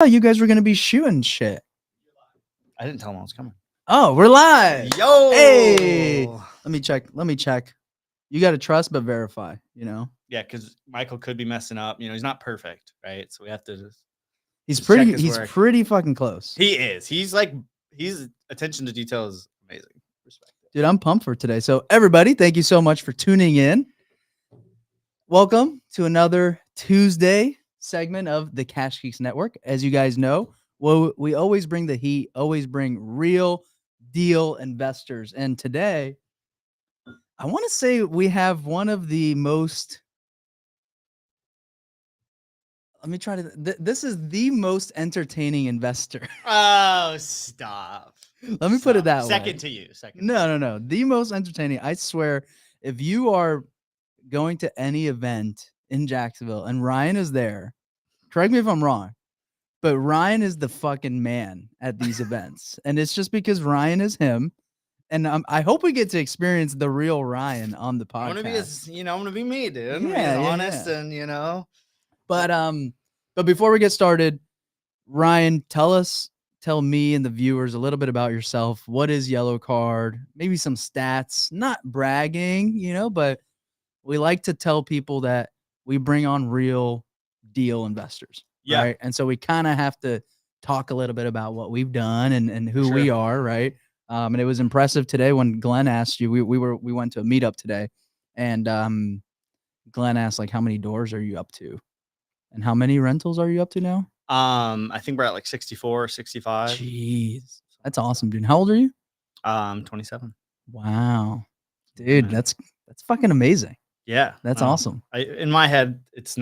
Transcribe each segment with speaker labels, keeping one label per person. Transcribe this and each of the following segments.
Speaker 1: You guys were gonna be shooting shit.
Speaker 2: I didn't tell him I was coming.
Speaker 1: Oh, we're live.
Speaker 2: Yo!
Speaker 1: Hey, let me check. You got to trust but verify. You know.
Speaker 2: Yeah, because Michael could be messing up. He's not perfect, right? So we have to just.
Speaker 1: He's
Speaker 2: check
Speaker 1: pretty.
Speaker 2: his
Speaker 1: He's
Speaker 2: work.
Speaker 1: pretty fucking close.
Speaker 2: He is. He's attention to detail is amazing. Respect it.
Speaker 1: Dude, I'm pumped for today. So everybody, thank you so much for tuning in. Welcome to another Tuesday segment of the Cash Geeks Network. As you guys know, we always bring the heat, always bring real deal investors. And today, I want to say we have one of the most. Let me try to. This is the most entertaining investor.
Speaker 2: Oh, stop.
Speaker 1: Let me put it that way.
Speaker 2: Second to you.
Speaker 1: No. The most entertaining. I swear, if you are going to any event in Jacksonville and Ryan is there, correct me if I'm wrong, but Ryan is the fucking man at these events. And it's just because Ryan is him. And I hope we get to experience the real Ryan on the podcast.
Speaker 2: I'm gonna be me, dude. I'm gonna be honest and
Speaker 1: But before we get started, Ryan, tell me and the viewers a little bit about yourself. What is Yellow Card? Maybe some stats, not bragging, but we like to tell people that we bring on real deal investors.
Speaker 2: Yeah.
Speaker 1: Right. And so we kind of have to talk a little bit about what we've done and who we are. Right. And it was impressive today when Glenn asked you, we went to a meetup today and Glenn asked, like, how many doors are you up to? And how many rentals are you up to now?
Speaker 2: I think we're at like 64, 65.
Speaker 1: Jeez. That's awesome, dude. How old are you?
Speaker 2: 27.
Speaker 1: Wow. Dude, that's fucking amazing.
Speaker 2: Yeah.
Speaker 1: That's awesome.
Speaker 2: In my head, it's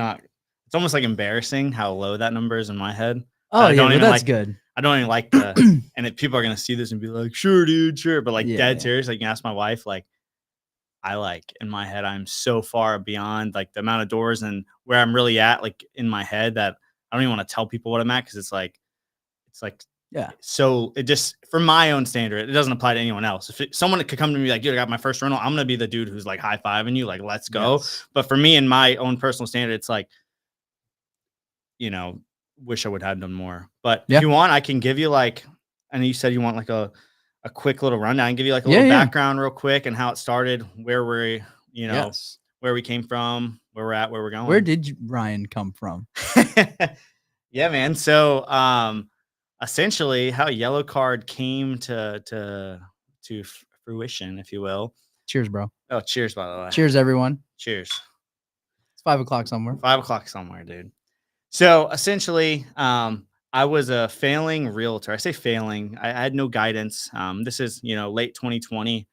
Speaker 2: almost like embarrassing how low that number is in my head.
Speaker 1: Oh, yeah, but that's good.
Speaker 2: I don't even like and if people are gonna see this and be like, sure, dude, sure. But dead serious, like you ask my wife, like I in my head, I'm so far beyond like the amount of doors and where I'm really at, like in my head, that I don't even want to tell people what I'm at because it's like
Speaker 1: yeah.
Speaker 2: So it just, for my own standard, it doesn't apply to anyone else. If someone could come to me like, dude, I got my first rental, I'm gonna be the dude who's like high fiving you, like let's go.
Speaker 1: Yes.
Speaker 2: But for me and my own personal standard, it's like, wish I would have done more. But if you want, I can give you and you said you want like a quick little rundown, and give you like a little background real quick and how it started, where we're, where we came from, where we're at, where we're going.
Speaker 1: Where did Ryan come from?
Speaker 2: Yeah, man. So, essentially how Yellow Card came to fruition, if you will.
Speaker 1: Cheers, bro.
Speaker 2: Oh, cheers, by the way.
Speaker 1: Cheers, everyone.
Speaker 2: Cheers.
Speaker 1: It's 5 o'clock somewhere.
Speaker 2: 5 o'clock somewhere, dude. So essentially, I was a failing realtor. I say failing. I had no guidance. This is, late 2020.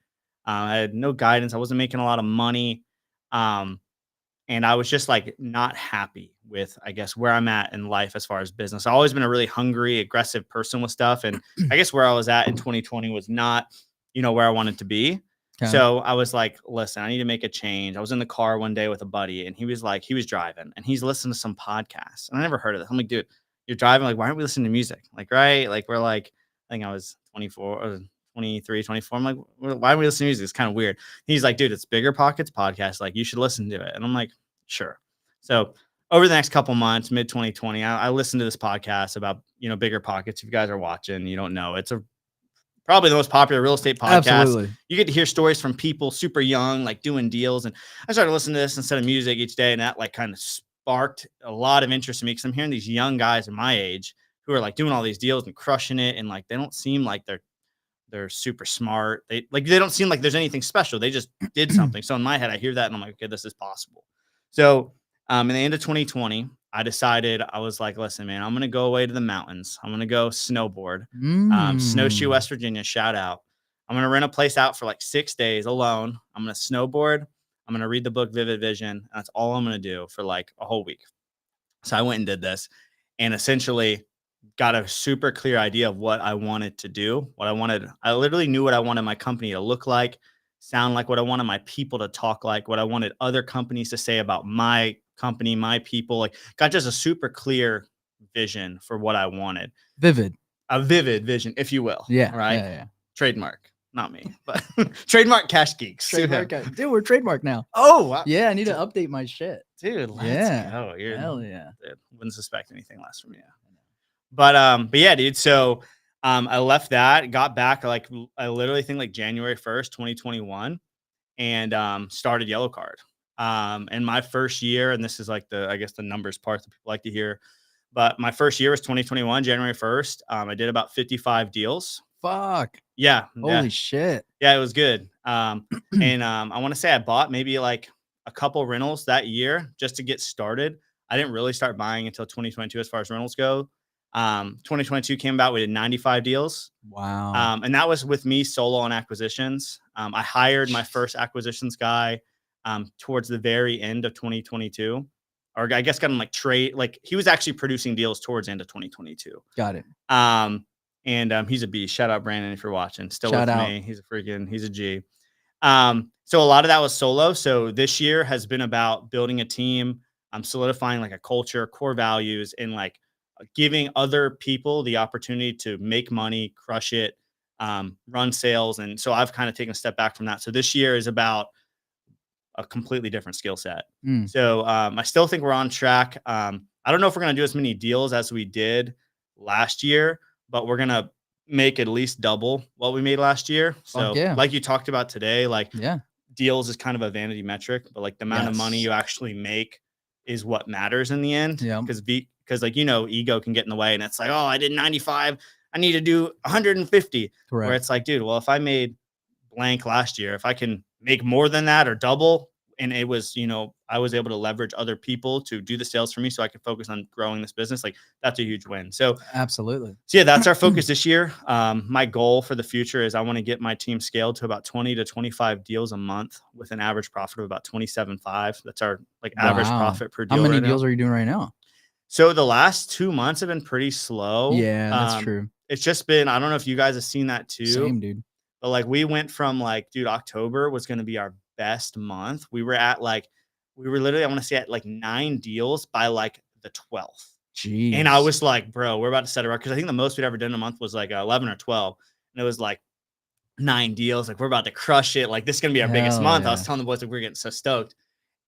Speaker 2: I had no guidance. I wasn't making a lot of money. And I was just like not happy with, I guess, where I'm at in life as far as business. I've always been a really hungry, aggressive person with stuff. And I guess where I was at in 2020 was not, where I wanted to be. Okay. So I was like, listen, I need to make a change. I was in the car one day with a buddy and he was driving and he's listening to some podcast. And I never heard of it. I'm like, dude, you're driving. Like, why aren't we listening to music? Like, right. Like, we're like, I think I was 24 or 23, 24. I'm like, why are we listening to music? It's kind of weird. He's like, dude, it's Bigger Pockets podcast. Like, you should listen to it. And I'm like, sure. So over the next couple months, mid 2020, I listened to this podcast about, Bigger Pockets. If you guys are watching, you don't know, it's probably the most popular real estate podcast.
Speaker 1: Absolutely.
Speaker 2: You get to hear stories from people super young, like doing deals. And I started listening to this instead of music each day. And that like kind of sparked a lot of interest in me because I'm hearing these young guys in my age who are like doing all these deals and crushing it. And like, they don't seem like they're super smart. They don't seem like there's anything special. They just did something. So in my head, I hear that and I'm like, okay, this is possible. So in the end of 2020, I decided, I was like, listen, man, I'm going to go away to the mountains. I'm going to go snowboard, Snowshoe, West Virginia, shout out. I'm going to rent a place out for like 6 days alone. I'm going to snowboard. I'm going to read the book Vivid Vision. And that's all I'm going to do for like a whole week. So I went and did this and essentially got a super clear idea of what I wanted to do, I literally knew what I wanted my company to look like, sound like, what I wanted my people to talk like, what I wanted other companies to say about my company, my people, like got just a super clear vision for what I wanted. A vivid vision, if you will.
Speaker 1: Yeah.
Speaker 2: Right.
Speaker 1: Yeah.
Speaker 2: Trademark, not me, but trademark Cash Geeks.
Speaker 1: Dude, we're trademarked now.
Speaker 2: Oh, wow.
Speaker 1: Yeah. I need to update my shit.
Speaker 2: Dude, let's go.
Speaker 1: Hell yeah.
Speaker 2: Dude, wouldn't suspect anything less from you. But yeah, dude. So I left that, got back like I literally think like January 1st, 2021, and started Yellow Card. And my first year, and this is like I guess the numbers part that people like to hear, but my first year was 2021, January 1st. I did about 55 deals.
Speaker 1: Fuck.
Speaker 2: Yeah, yeah,
Speaker 1: Holy shit.
Speaker 2: yeah, it was good. And I want to say I bought maybe like a couple rentals that year just to get started. I didn't really start buying until 2022 as far as rentals go. 2022 came about, we did 95 deals.
Speaker 1: Wow.
Speaker 2: And that was with me solo on acquisitions. I hired my first acquisitions guy towards the very end of 2022, or I guess got him like trade. Like he was actually producing deals towards the end of 2022.
Speaker 1: Got it.
Speaker 2: And he's a beast. Shout out Brandon if you're watching. Still
Speaker 1: Shout
Speaker 2: with
Speaker 1: out.
Speaker 2: me. He's a G. So a lot of that was solo. So this year has been about building a team, solidifying like a culture, core values, and like giving other people the opportunity to make money, crush it, run sales. And so I've kind of taken a step back from that. So this year is about a completely different skill set.
Speaker 1: Mm.
Speaker 2: So I still think we're on track. I don't know if we're going to do as many deals as we did last year, but we're going to make at least double what we made last year. So
Speaker 1: yeah.
Speaker 2: like you talked about today, like
Speaker 1: Yeah.
Speaker 2: deals is kind of a vanity metric, but like the amount of money
Speaker 1: Yes.
Speaker 2: you actually make is what matters in the end.
Speaker 1: Yeah.
Speaker 2: Because like, ego can get in the way and it's like, oh, I did 95. I need to do 150. Where
Speaker 1: Correct.
Speaker 2: it's like, dude, well, if I made blank last year, if I can make more than that or double, and it was, I was able to leverage other people to do the sales for me so I could focus on growing this business. Like that's a huge win. So
Speaker 1: Absolutely.
Speaker 2: yeah, that's our focus this year. My goal for the future is I want to get my team scaled to about 20 to 25 deals a month with an average profit of about 27.5. That's our like average profit per deal.
Speaker 1: How many
Speaker 2: right
Speaker 1: deals
Speaker 2: now.
Speaker 1: are you doing right now?
Speaker 2: So the last 2 months have been pretty slow.
Speaker 1: Yeah, that's true.
Speaker 2: It's just been, I don't know if you guys have seen that too.
Speaker 1: Same, dude.
Speaker 2: But like we went from like, dude, October was going to be our best month. We were literally, I want to say at like 9 deals by like the 12th.
Speaker 1: Jeez.
Speaker 2: And I was like, bro, we're about to set a record. Cause I think the most we'd ever done in a month was like 11 or 12. And it was like 9 deals. Like we're about to crush it. Like this is going to be our biggest month. I was telling the boys like we're getting so stoked.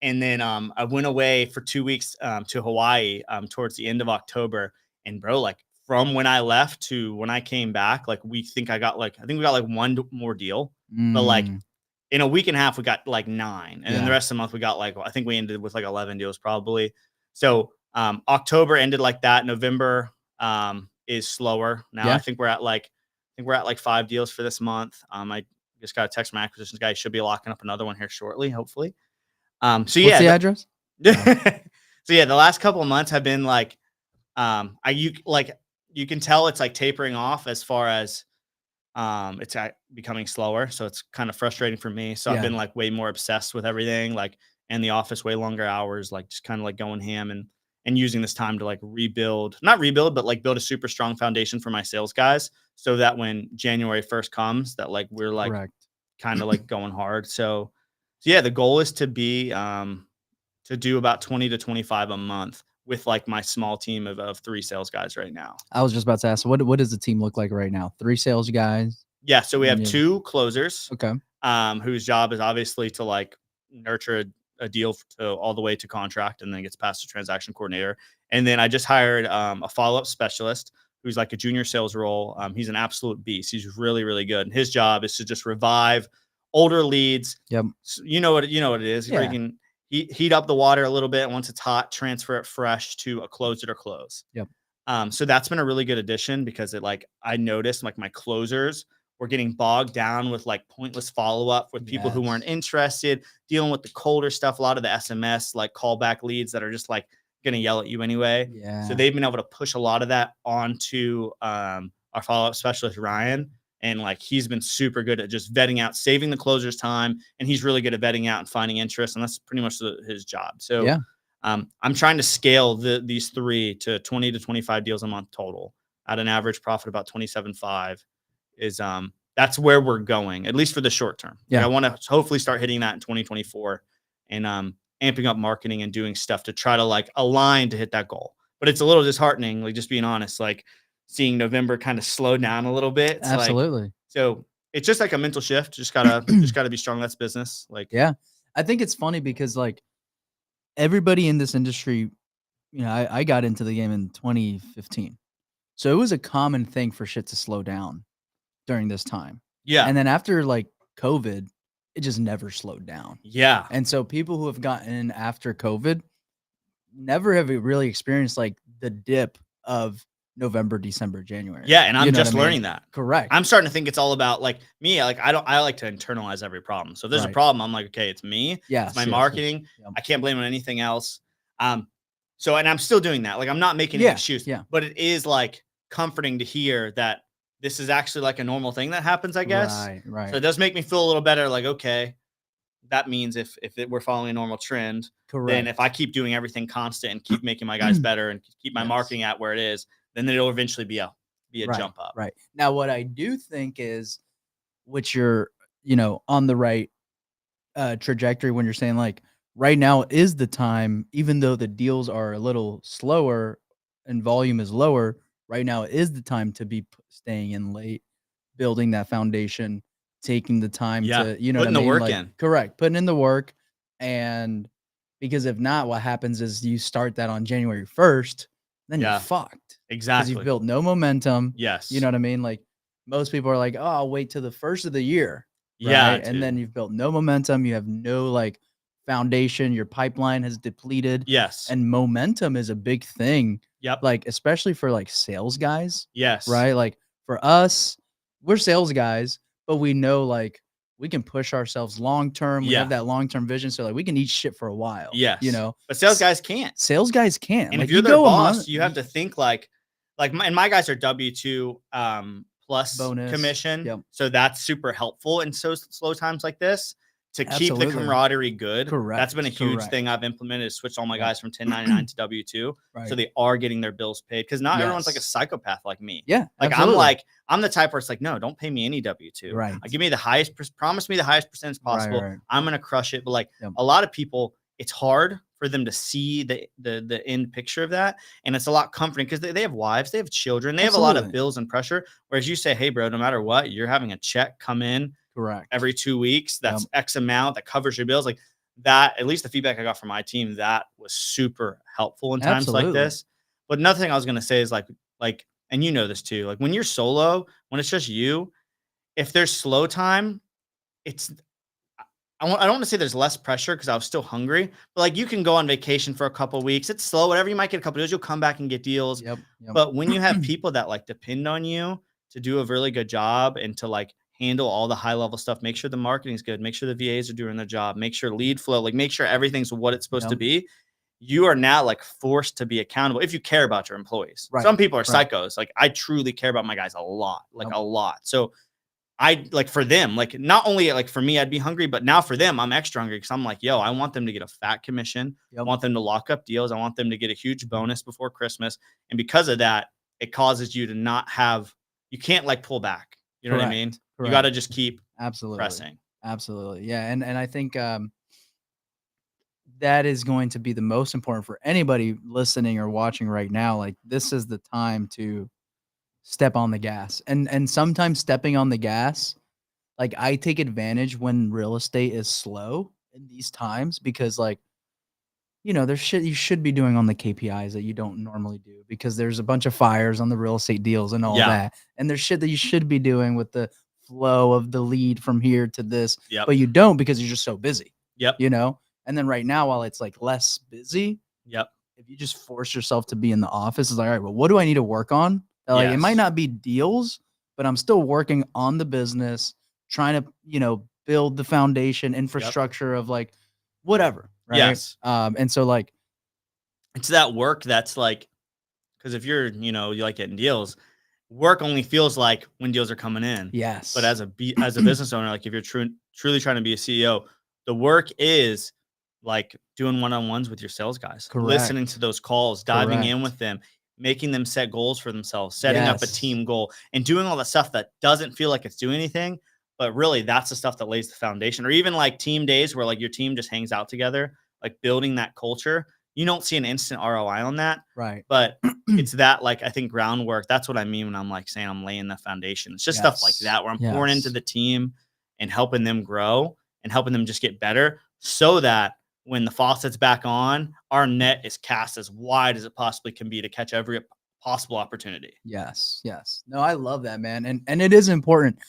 Speaker 2: And then I went away for 2 weeks to Hawaii towards the end of October. And bro, like from when I left to when I came back, like I think we got like one more deal, but like in a week and a half, we got like 9. And then the rest of the month we got like, I think we ended with like 11 deals probably. So October ended like that. November is slower. Now I think we're at like 5 deals for this month. I just got a text from my acquisitions guy. He should be locking up another one here shortly, hopefully. So
Speaker 1: what's the address?
Speaker 2: So yeah, the last couple of months have been like, you can tell it's like tapering off as far as it's becoming slower. So it's kind of frustrating for me. So I've been like way more obsessed with everything, like in the office, way longer hours, like just kind of like going ham and using this time to like not rebuild, but like build a super strong foundation for my sales guys. So that when January 1st comes, that like we're like kind of like going hard. So yeah, the goal is to be to do about 20 to 25 a month with like my small team of 3 sales guys right now.
Speaker 1: I was just about to ask, what does the team look like right now? 3 sales guys?
Speaker 2: Yeah, so we have 2 closers.
Speaker 1: Okay.
Speaker 2: Whose job is obviously to like nurture a deal to all the way to contract and then gets past the transaction coordinator. And then I just hired a follow-up specialist who's like a junior sales role. He's an absolute beast. He's really, really good. And his job is to just revive older leads.
Speaker 1: Yep.
Speaker 2: So you know what it is. Where you can heat up the water a little bit. Once it's hot, transfer it fresh to a close it or close.
Speaker 1: Yep.
Speaker 2: So that's been a really good addition because I noticed like my closers were getting bogged down with like pointless follow-up with people who weren't interested, dealing with the colder stuff, a lot of the SMS like callback leads that are just like going to yell at you anyway.
Speaker 1: Yeah.
Speaker 2: So they've been able to push a lot of that onto our follow-up specialist, Ryan. And like, he's been super good at just vetting out, saving the closer's time. And he's really good at vetting out and finding interest. And that's pretty much his job. So I'm trying to scale these 3 to 20 to 25 deals a month total at an average profit about 27.5 is that's where we're going, at least for the short term.
Speaker 1: Yeah.
Speaker 2: Like I want to hopefully start hitting that in 2024 and amping up marketing and doing stuff to try to like align to hit that goal. But it's a little disheartening, like just being honest, like seeing November kind of slow down a little bit. It's
Speaker 1: absolutely.
Speaker 2: Like, so it's just like a mental shift. Just gotta be strong. That's business. Like,
Speaker 1: yeah, I think it's funny because like everybody in this industry, I got into the game in 2015. So it was a common thing for shit to slow down during this time.
Speaker 2: Yeah.
Speaker 1: And then after like COVID, it just never slowed down.
Speaker 2: Yeah.
Speaker 1: And so people who have gotten in after COVID never have really experienced like the dip of November, December, January.
Speaker 2: Yeah, and
Speaker 1: You
Speaker 2: I'm
Speaker 1: know what I
Speaker 2: just
Speaker 1: mean?
Speaker 2: learning that.
Speaker 1: Correct.
Speaker 2: I'm starting to think it's all about like me. Like I like to internalize every problem. So if there's a
Speaker 1: Right.
Speaker 2: problem, I'm like, okay, it's me. It's
Speaker 1: Yes,
Speaker 2: my
Speaker 1: yes, yes.
Speaker 2: marketing.
Speaker 1: Yep.
Speaker 2: I can't blame it on anything else. So and I'm still doing that. Like I'm not making an
Speaker 1: Yeah,
Speaker 2: excuse.
Speaker 1: yeah.
Speaker 2: But it is like comforting to hear that this is actually like a normal thing that happens, I guess.
Speaker 1: Right,
Speaker 2: So
Speaker 1: right.
Speaker 2: it does make me feel a little better. Like, okay, that means we're following a normal trend, then if I
Speaker 1: Correct.
Speaker 2: keep doing everything constant and keep making my guys better and keep my
Speaker 1: Yes.
Speaker 2: marketing at where it is, then it'll eventually be a
Speaker 1: Right,
Speaker 2: jump up.
Speaker 1: right. Now what I do think is, which you're, you know, on the right trajectory when you're saying like right now is the time, even though the deals are a little slower and volume is lower, right now is the time to be staying in late, building that foundation, taking the time
Speaker 2: Yeah,
Speaker 1: to, you know what I
Speaker 2: putting the
Speaker 1: mean?
Speaker 2: work
Speaker 1: Like,
Speaker 2: in.
Speaker 1: correct, putting in the work. And because if not, what happens is you start that on January 1st, then you're
Speaker 2: Yeah,
Speaker 1: fucked because you've
Speaker 2: exactly.
Speaker 1: built no momentum. You
Speaker 2: Yes.
Speaker 1: know what I mean? Like most people are like, oh, I'll wait till the first of the year.
Speaker 2: Yeah,
Speaker 1: Right? And then
Speaker 2: dude.
Speaker 1: you've built no momentum, you have no, like, foundation, your pipeline has depleted,
Speaker 2: Yes.
Speaker 1: and momentum is a big thing,
Speaker 2: Yep.
Speaker 1: like, especially for, like, sales guys,
Speaker 2: Yes.
Speaker 1: right? Like, for us, we're sales guys, but we know, like, we can push ourselves long term, we have
Speaker 2: Yeah.
Speaker 1: that long-term vision, so, like, we can eat shit for a while, you
Speaker 2: Yes.
Speaker 1: know?
Speaker 2: But sales guys can't.
Speaker 1: Sales guys can't,
Speaker 2: And if
Speaker 1: like,
Speaker 2: you're
Speaker 1: you
Speaker 2: their
Speaker 1: go a month
Speaker 2: boss, you have to think like my guys are W2 plus
Speaker 1: bonus,
Speaker 2: commission.
Speaker 1: yep,
Speaker 2: So that's super helpful in so slow times like this to keep the
Speaker 1: absolutely.
Speaker 2: camaraderie good. That's been a
Speaker 1: Correct,
Speaker 2: huge
Speaker 1: correct,
Speaker 2: thing I've implemented is switch all my
Speaker 1: yep.
Speaker 2: guys from 1099 to W2. So
Speaker 1: Right.
Speaker 2: they are getting their bills paid because not everyone's like a
Speaker 1: Yes.
Speaker 2: psychopath like me.
Speaker 1: Yeah,
Speaker 2: Like
Speaker 1: absolutely.
Speaker 2: I'm the type where it's like, no, don't pay me any W2.
Speaker 1: Right.
Speaker 2: Give me the highest, promise me the highest percentage
Speaker 1: Right,
Speaker 2: possible.
Speaker 1: right.
Speaker 2: I'm gonna crush it. But like
Speaker 1: Yep.
Speaker 2: a lot of people, it's hard for them to see the end picture of that. And it's a lot comforting because they have wives, they have children, they have a lot of
Speaker 1: Absolutely.
Speaker 2: bills and pressure. Whereas you say, hey, bro, no matter what, you're having a check come in
Speaker 1: Correct.
Speaker 2: every 2 weeks.
Speaker 1: Yep.
Speaker 2: That's X amount that covers your bills. Like that, at least the feedback I got from my team, that was super helpful in times like
Speaker 1: Absolutely.
Speaker 2: this. But another thing I was gonna say is like, and you know this too, like when you're solo, when it's just you, if there's slow time, it's I don't want to say there's less pressure because I was still hungry, but like you can go on vacation for a couple weeks. It's slow, whatever. You might get a couple deals, you'll come back and get deals.
Speaker 1: Yep, yep.
Speaker 2: But when you have people that like depend on you to do a really good job and to like handle all the high level stuff, make sure the marketing's good, make sure the VAs are doing their job, make sure lead flow, like make sure everything's what it's supposed to
Speaker 1: Yep.
Speaker 2: be. You are now like forced to be accountable if you care about your employees.
Speaker 1: Right,
Speaker 2: Some people are
Speaker 1: right.
Speaker 2: psychos. Like I truly care about my guys a lot, like
Speaker 1: Yep.
Speaker 2: a lot. So I like for them, like not only like for me, I'd be hungry, but now for them, I'm extra hungry because I'm like, yo, I want them to get a fat commission. I
Speaker 1: Yep.
Speaker 2: want them to lock up deals. I want them to get a huge bonus before Christmas. And because of that, it causes you to not have, you can't like pull back. You know what I mean?
Speaker 1: Correct,
Speaker 2: You got to
Speaker 1: correct.
Speaker 2: just keep
Speaker 1: Absolutely.
Speaker 2: pressing.
Speaker 1: Absolutely. Yeah, and I think, that is going to be the most important for anybody listening or watching right now, like, this is the time to step on the gas, and sometimes stepping on the gas, like, I take advantage when real estate is slow in these times because, like, you know, there's shit you should be doing on the KPIs that you don't normally do because there's a bunch of fires on the real estate deals and all
Speaker 2: Yeah.
Speaker 1: that. And there's shit that you should be doing with the flow of the lead from here to this,
Speaker 2: Yep.
Speaker 1: but you don't because you're just so busy,
Speaker 2: Yep.
Speaker 1: you know? And then right now, while it's like less busy,
Speaker 2: Yep.
Speaker 1: if you just force yourself to be in the office, it's like, all right, well, what do I need to work on? Like, it might
Speaker 2: Yes.
Speaker 1: not be deals, but I'm still working on the business, trying to, you know, build the foundation, infrastructure of like whatever. Right.
Speaker 2: Yes.
Speaker 1: And so like,
Speaker 2: It's that work that's like, because if you're, you like getting deals, work only feels like when deals are coming in.
Speaker 1: yes.
Speaker 2: But as a business owner, like if you're truly trying to be a CEO, the work is like doing one-on-ones with your sales guys, listening to
Speaker 1: Correct.
Speaker 2: those calls, diving in
Speaker 1: Correct.
Speaker 2: with them, making them set goals for themselves, setting up a
Speaker 1: Yes.
Speaker 2: team goal, and doing all the stuff that doesn't feel like it's doing anything, but really that's the stuff that lays the foundation. Or even like team days where like your team just hangs out together, like building that culture. You don't see an instant ROI on that,
Speaker 1: Right.
Speaker 2: but it's that like I think groundwork. That's what I mean when I'm like saying I'm laying the foundation. It's just stuff like
Speaker 1: Yes.
Speaker 2: that where I'm pouring into
Speaker 1: Yes.
Speaker 2: the team and helping them grow and helping them just get better so that when the faucet's back on, our net is cast as wide as it possibly can be to catch every possible opportunity.
Speaker 1: Yes. No, I love that, man. And it is important.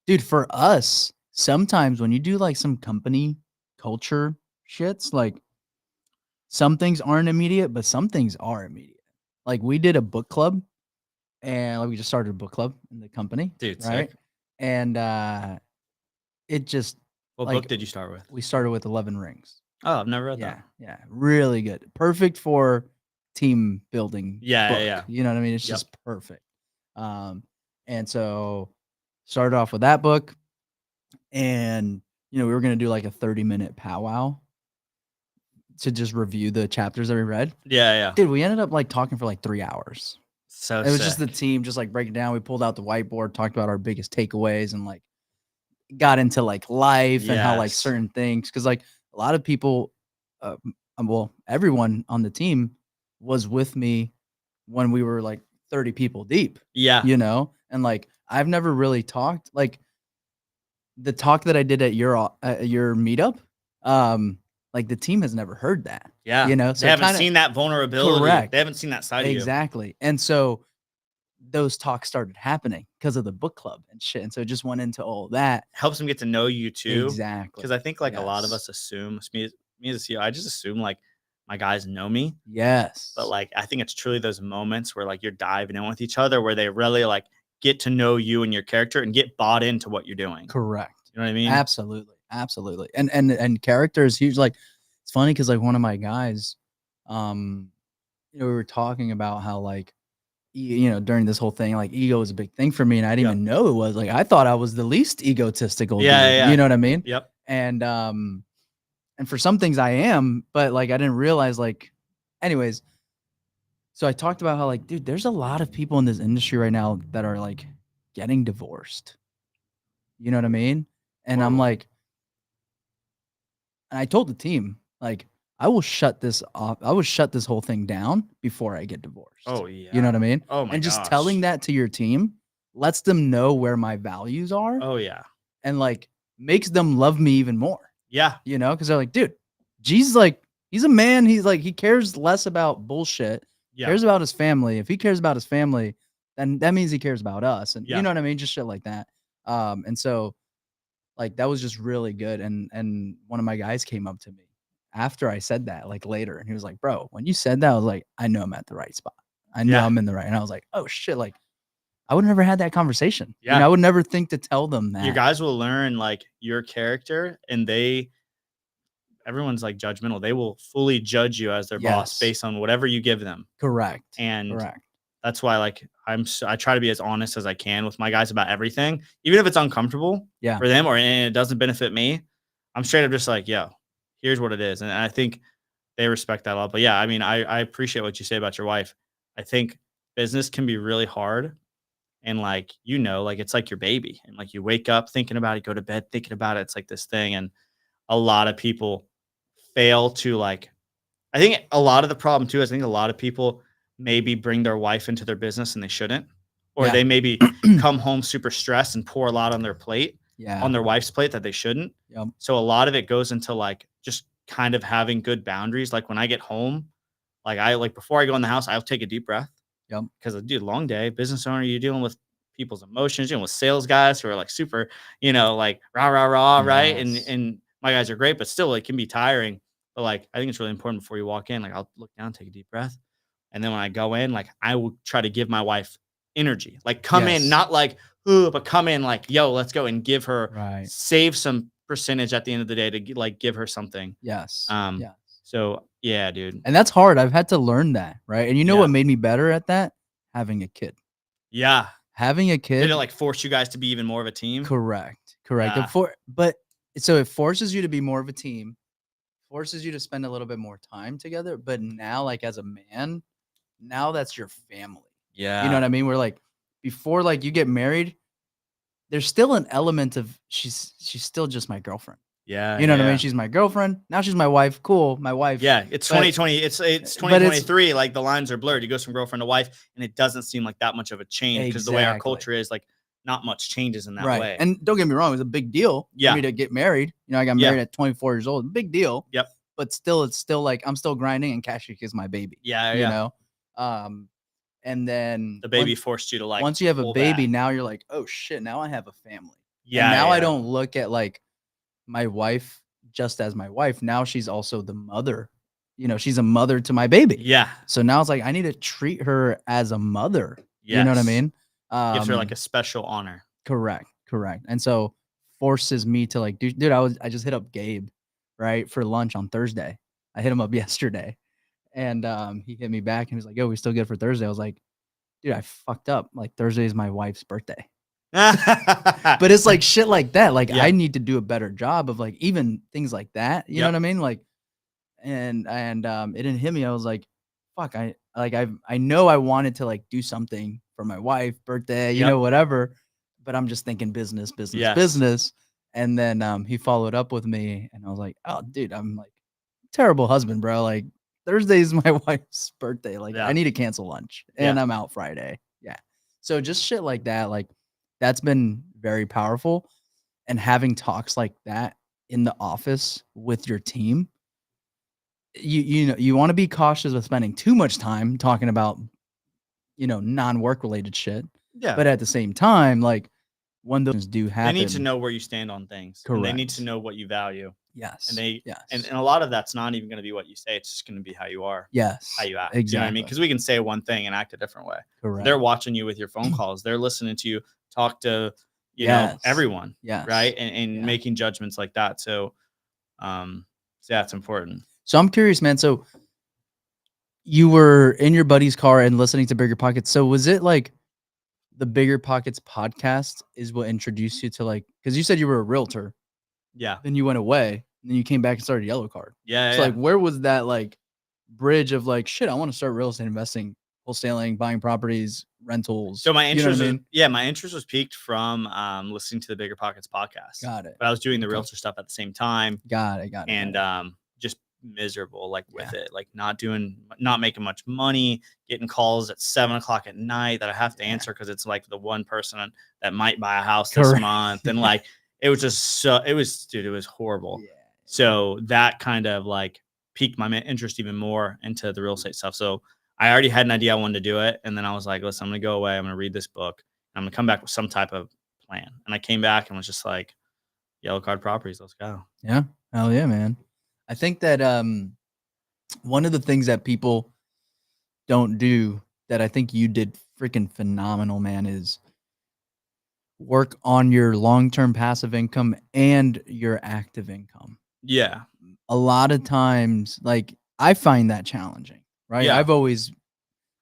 Speaker 1: Dude, for us, sometimes when you do like some company culture shits, like some things aren't immediate, but some things are immediate. Like we did a book club and like we just started a book club in the company,
Speaker 2: Dude,
Speaker 1: right?
Speaker 2: sick.
Speaker 1: And it just
Speaker 2: What book
Speaker 1: like
Speaker 2: did you start with?
Speaker 1: we started with 11 Rings.
Speaker 2: Oh, I've never read that.
Speaker 1: Yeah, really good. Perfect for team building
Speaker 2: Yeah,
Speaker 1: book.
Speaker 2: yeah.
Speaker 1: You know what I mean? It's
Speaker 2: Yep.
Speaker 1: just perfect. Um, and so started off with that book, and we were gonna do like a 30-minute powwow to just review the chapters that we read.
Speaker 2: Yeah, yeah.
Speaker 1: Dude, we ended up like talking for like 3 hours.
Speaker 2: So
Speaker 1: It was just the
Speaker 2: sick.
Speaker 1: team just like breaking down. We pulled out the whiteboard, talked about our biggest takeaways, and like got into like life and how like
Speaker 2: Yes.
Speaker 1: certain things, because like a lot of people, well, everyone on the team was with me when we were like 30 people deep,
Speaker 2: Yeah.
Speaker 1: and like I've never really talked like the talk that I did at your meetup. Like the team has never heard that,
Speaker 2: Yeah.
Speaker 1: so
Speaker 2: They
Speaker 1: it
Speaker 2: haven't
Speaker 1: kind of
Speaker 2: seen that vulnerability.
Speaker 1: correct
Speaker 2: They haven't seen that side of you.
Speaker 1: exactly, and so those talks started happening because of the book club and shit, and so it just went into all that.
Speaker 2: Helps them get to know you too.
Speaker 1: Exactly.
Speaker 2: Because I think like a lot of
Speaker 1: Yes.
Speaker 2: us assume, me as a CEO, I just assume like my guys know me.
Speaker 1: Yes.
Speaker 2: But like I think it's truly those moments where like you're diving in with each other where they really like get to know you and your character and get bought into what you're doing.
Speaker 1: Correct.
Speaker 2: You know what I mean?
Speaker 1: Absolutely. And character is huge. Like it's funny because like one of my guys, um, we were talking about how like during this whole thing, like ego is a big thing for me, and I didn't
Speaker 2: Yep.
Speaker 1: even know it was. Like I thought I was the least egotistical
Speaker 2: Yeah,
Speaker 1: dude.
Speaker 2: yeah,
Speaker 1: You
Speaker 2: yeah.
Speaker 1: know what I mean?
Speaker 2: Yep.
Speaker 1: And for some things I am, but like I didn't realize like anyways, so I talked about how like, dude, there's a lot of people in this industry right now that are like getting divorced. You know what I mean? And I'm
Speaker 2: Horrible.
Speaker 1: like, and I told the team, like, I will shut this off. I will shut this whole thing down before I get divorced.
Speaker 2: Oh
Speaker 1: You know
Speaker 2: yeah.
Speaker 1: what I mean?
Speaker 2: Oh my
Speaker 1: And just telling
Speaker 2: gosh.
Speaker 1: that to your team lets them know where my values are
Speaker 2: Oh yeah.
Speaker 1: and like makes them love me even more.
Speaker 2: Yeah.
Speaker 1: Because they're like, dude, Jesus, like, he's a man. He's like, he cares less about bullshit,
Speaker 2: Yeah.
Speaker 1: cares about his family. If he cares about his family, then that means he cares about us. And you
Speaker 2: Yeah.
Speaker 1: know what I mean? Just shit like that. And so like that was just really good. And one of my guys came up to me after I said that, like later, and he was like, "Bro, when you said that, I was like, I know I'm at the right spot. I know
Speaker 2: Yeah.
Speaker 1: I'm in the right." And I was like, "Oh shit!" Like I would never had that conversation.
Speaker 2: Yeah.
Speaker 1: I would never think to tell them
Speaker 2: Your
Speaker 1: that.
Speaker 2: guys will learn like your character and everyone's like judgmental. They will fully judge you as their boss
Speaker 1: Yes,
Speaker 2: based on whatever you give them.
Speaker 1: correct,
Speaker 2: And
Speaker 1: correct.
Speaker 2: that's why like I try to be as honest as I can with my guys about everything, even if it's uncomfortable
Speaker 1: Yeah,
Speaker 2: for them and it doesn't benefit me. I'm straight up just like, yo, here's what it is. And I think they respect that a lot. But yeah, I mean, I appreciate what you say about your wife. I think business can be really hard. And like, like it's like your baby. And like you wake up thinking about it, go to bed thinking about it. It's like this thing. And a lot of people fail to like I think a lot of the problem too is I think a lot of people maybe bring their wife into their business and they shouldn't, or
Speaker 1: yeah,
Speaker 2: they maybe come home super stressed and pour a lot on their plate,
Speaker 1: yeah.
Speaker 2: on their wife's plate that they shouldn't.
Speaker 1: Yep,
Speaker 2: So a lot of it goes into like just kind of having good boundaries. Like when I get home, like I like before I go in the house, I'll take a deep breath
Speaker 1: yep.
Speaker 2: because dude, long day, business owner, you're dealing with people's emotions, dealing with sales guys who are like super, like rah rah rah, right? And
Speaker 1: Yes,
Speaker 2: and my guys are great, but still it can be tiring. But like I think it's really important before you walk in, like I'll look down, take a deep breath. And then when I go in, like I will try to give my wife energy. Like come in,
Speaker 1: yes.
Speaker 2: not like, ooh, but come in like, yo, let's go and give her
Speaker 1: Right.
Speaker 2: save some percentage at the end of the day to like give her something.
Speaker 1: Yes,
Speaker 2: Um,
Speaker 1: yes.
Speaker 2: so yeah, dude.
Speaker 1: And that's hard. I've had to learn that, right? And you know
Speaker 2: Yeah.
Speaker 1: what made me better at that? Having a kid.
Speaker 2: Yeah.
Speaker 1: Having a
Speaker 2: Did it
Speaker 1: kid.
Speaker 2: like force you guys to be even more of a team?
Speaker 1: Correct.
Speaker 2: Yeah.
Speaker 1: But so it forces you to be more of a team, forces you to spend a little bit more time together. But now, like as a man, now that's your family. You know
Speaker 2: Yeah.
Speaker 1: what I mean? Where like before, like you get married, there's still an element of she's still just my girlfriend.
Speaker 2: Yeah.
Speaker 1: You know what I mean?
Speaker 2: Yeah.
Speaker 1: She's my girlfriend. Now she's my wife. Cool, my wife.
Speaker 2: Yeah. It's
Speaker 1: But
Speaker 2: 2020. It's
Speaker 1: but it's
Speaker 2: 2023. Like the lines are blurred. He goes from girlfriend to wife, and it doesn't seem like that much of a change because the way our
Speaker 1: exactly
Speaker 2: culture is, like, not much changes in that
Speaker 1: right.
Speaker 2: way.
Speaker 1: And don't get me wrong, it was a big deal for
Speaker 2: Yeah.
Speaker 1: me to get married. I got
Speaker 2: Yeah.
Speaker 1: married at 24 years old. Big deal.
Speaker 2: Yep.
Speaker 1: But still, it's still like I'm still grinding and Kashik is my baby.
Speaker 2: Yeah.
Speaker 1: You
Speaker 2: Yeah.
Speaker 1: know? Um, And then
Speaker 2: The baby forced you to like
Speaker 1: once you have a
Speaker 2: pull
Speaker 1: baby,
Speaker 2: back.
Speaker 1: now you're like, oh shit, now I have a family.
Speaker 2: Yeah,
Speaker 1: And now I
Speaker 2: yeah.
Speaker 1: don't look at like my wife just as my wife. Now she's also the mother. You know, she's a mother to my baby.
Speaker 2: Yeah.
Speaker 1: So now it's like I need to treat her as a mother. You know what I
Speaker 2: Yes.
Speaker 1: mean?
Speaker 2: Gives her like a special honor.
Speaker 1: Correct, correct. And so forces me to like, dude, I just hit up Gabe, right, for lunch on Thursday. I hit him up yesterday, and he hit me back and he was like, "Yo, we still good for Thursday?" I was like, "Dude, I fucked up. Like Thursday is my wife's birthday." But it's like shit like that. Like
Speaker 2: Yeah.
Speaker 1: I need to do a better job of like even things like that. You know
Speaker 2: Yep.
Speaker 1: what I mean? Like, and it didn't hit me. I was like, fuck, I know I wanted to like do something for my wife, birthday, you
Speaker 2: Yep.
Speaker 1: know, whatever. But I'm just thinking business,
Speaker 2: Yes.
Speaker 1: business. And then he followed up with me and I was like, oh dude, I'm like terrible husband, bro. Like Thursday's my wife's birthday. Like
Speaker 2: Yeah.
Speaker 1: I need to cancel lunch and
Speaker 2: Yeah.
Speaker 1: I'm out Friday. Yeah. So just shit like that, like that's been very powerful. And having talks like that in the office with your team, you know, you want to be cautious with spending too much time talking about, you know, non-work related shit.
Speaker 2: Yeah.
Speaker 1: But at the same time, like when those do
Speaker 2: They
Speaker 1: happen,
Speaker 2: need to know where you stand on things. And they need to
Speaker 1: Correct.
Speaker 2: know what you value.
Speaker 1: Yes.
Speaker 2: And they
Speaker 1: yes.
Speaker 2: and a lot of that's not even going to be what you say. It's just going to be how you are,
Speaker 1: yes.
Speaker 2: how you act.
Speaker 1: Exactly.
Speaker 2: You know what I mean? Because we can say one thing and act a different way.
Speaker 1: Correct.
Speaker 2: They're watching you with your phone calls. They're listening to you talk to, you know,
Speaker 1: Yes.
Speaker 2: everyone.
Speaker 1: Yes.
Speaker 2: Right. And
Speaker 1: Yeah.
Speaker 2: making judgments like that. So yeah, it's important.
Speaker 1: So I'm curious, man. So you were in your buddy's car and listening to Bigger Pockets. So was it like the Bigger Pockets podcast is what introduced you to like, because you said you were a realtor,
Speaker 2: Yeah.
Speaker 1: then you went away, and then you came back and started Yellow Card.
Speaker 2: Yeah.
Speaker 1: So like, where was that like bridge of like, shit, I want to start real estate investing, wholesaling, buying properties, rentals.
Speaker 2: So my interest,
Speaker 1: you know what I mean?
Speaker 2: my interest was peaked from listening to the Bigger Pockets podcast.
Speaker 1: Got it.
Speaker 2: But I was doing the
Speaker 1: Okay.
Speaker 2: realtor stuff at the same time.
Speaker 1: Got it.
Speaker 2: And just miserable, like with
Speaker 1: Yeah.
Speaker 2: it, like not making much money, getting calls at 7:00 at night that I have to
Speaker 1: Yeah.
Speaker 2: answer because it's like the one person that might buy a house
Speaker 1: Correct.
Speaker 2: this month, and like it was just it was horrible.
Speaker 1: Yeah.
Speaker 2: So that kind of like piqued my interest even more into the real estate stuff. So I already had an idea I wanted to do it, and then I was like, listen, I'm gonna go away, I'm gonna read this book, I'm gonna come back with some type of plan. And I came back and was just like, Yellow Card Properties, let's go.
Speaker 1: Yeah. Hell yeah, man. I think that one of the things that people don't do that I think you did freaking phenomenal, man, is work on your long-term passive income and your active income.
Speaker 2: Yeah.
Speaker 1: A lot of times, like I find that challenging, right?
Speaker 2: Yeah.
Speaker 1: I've always,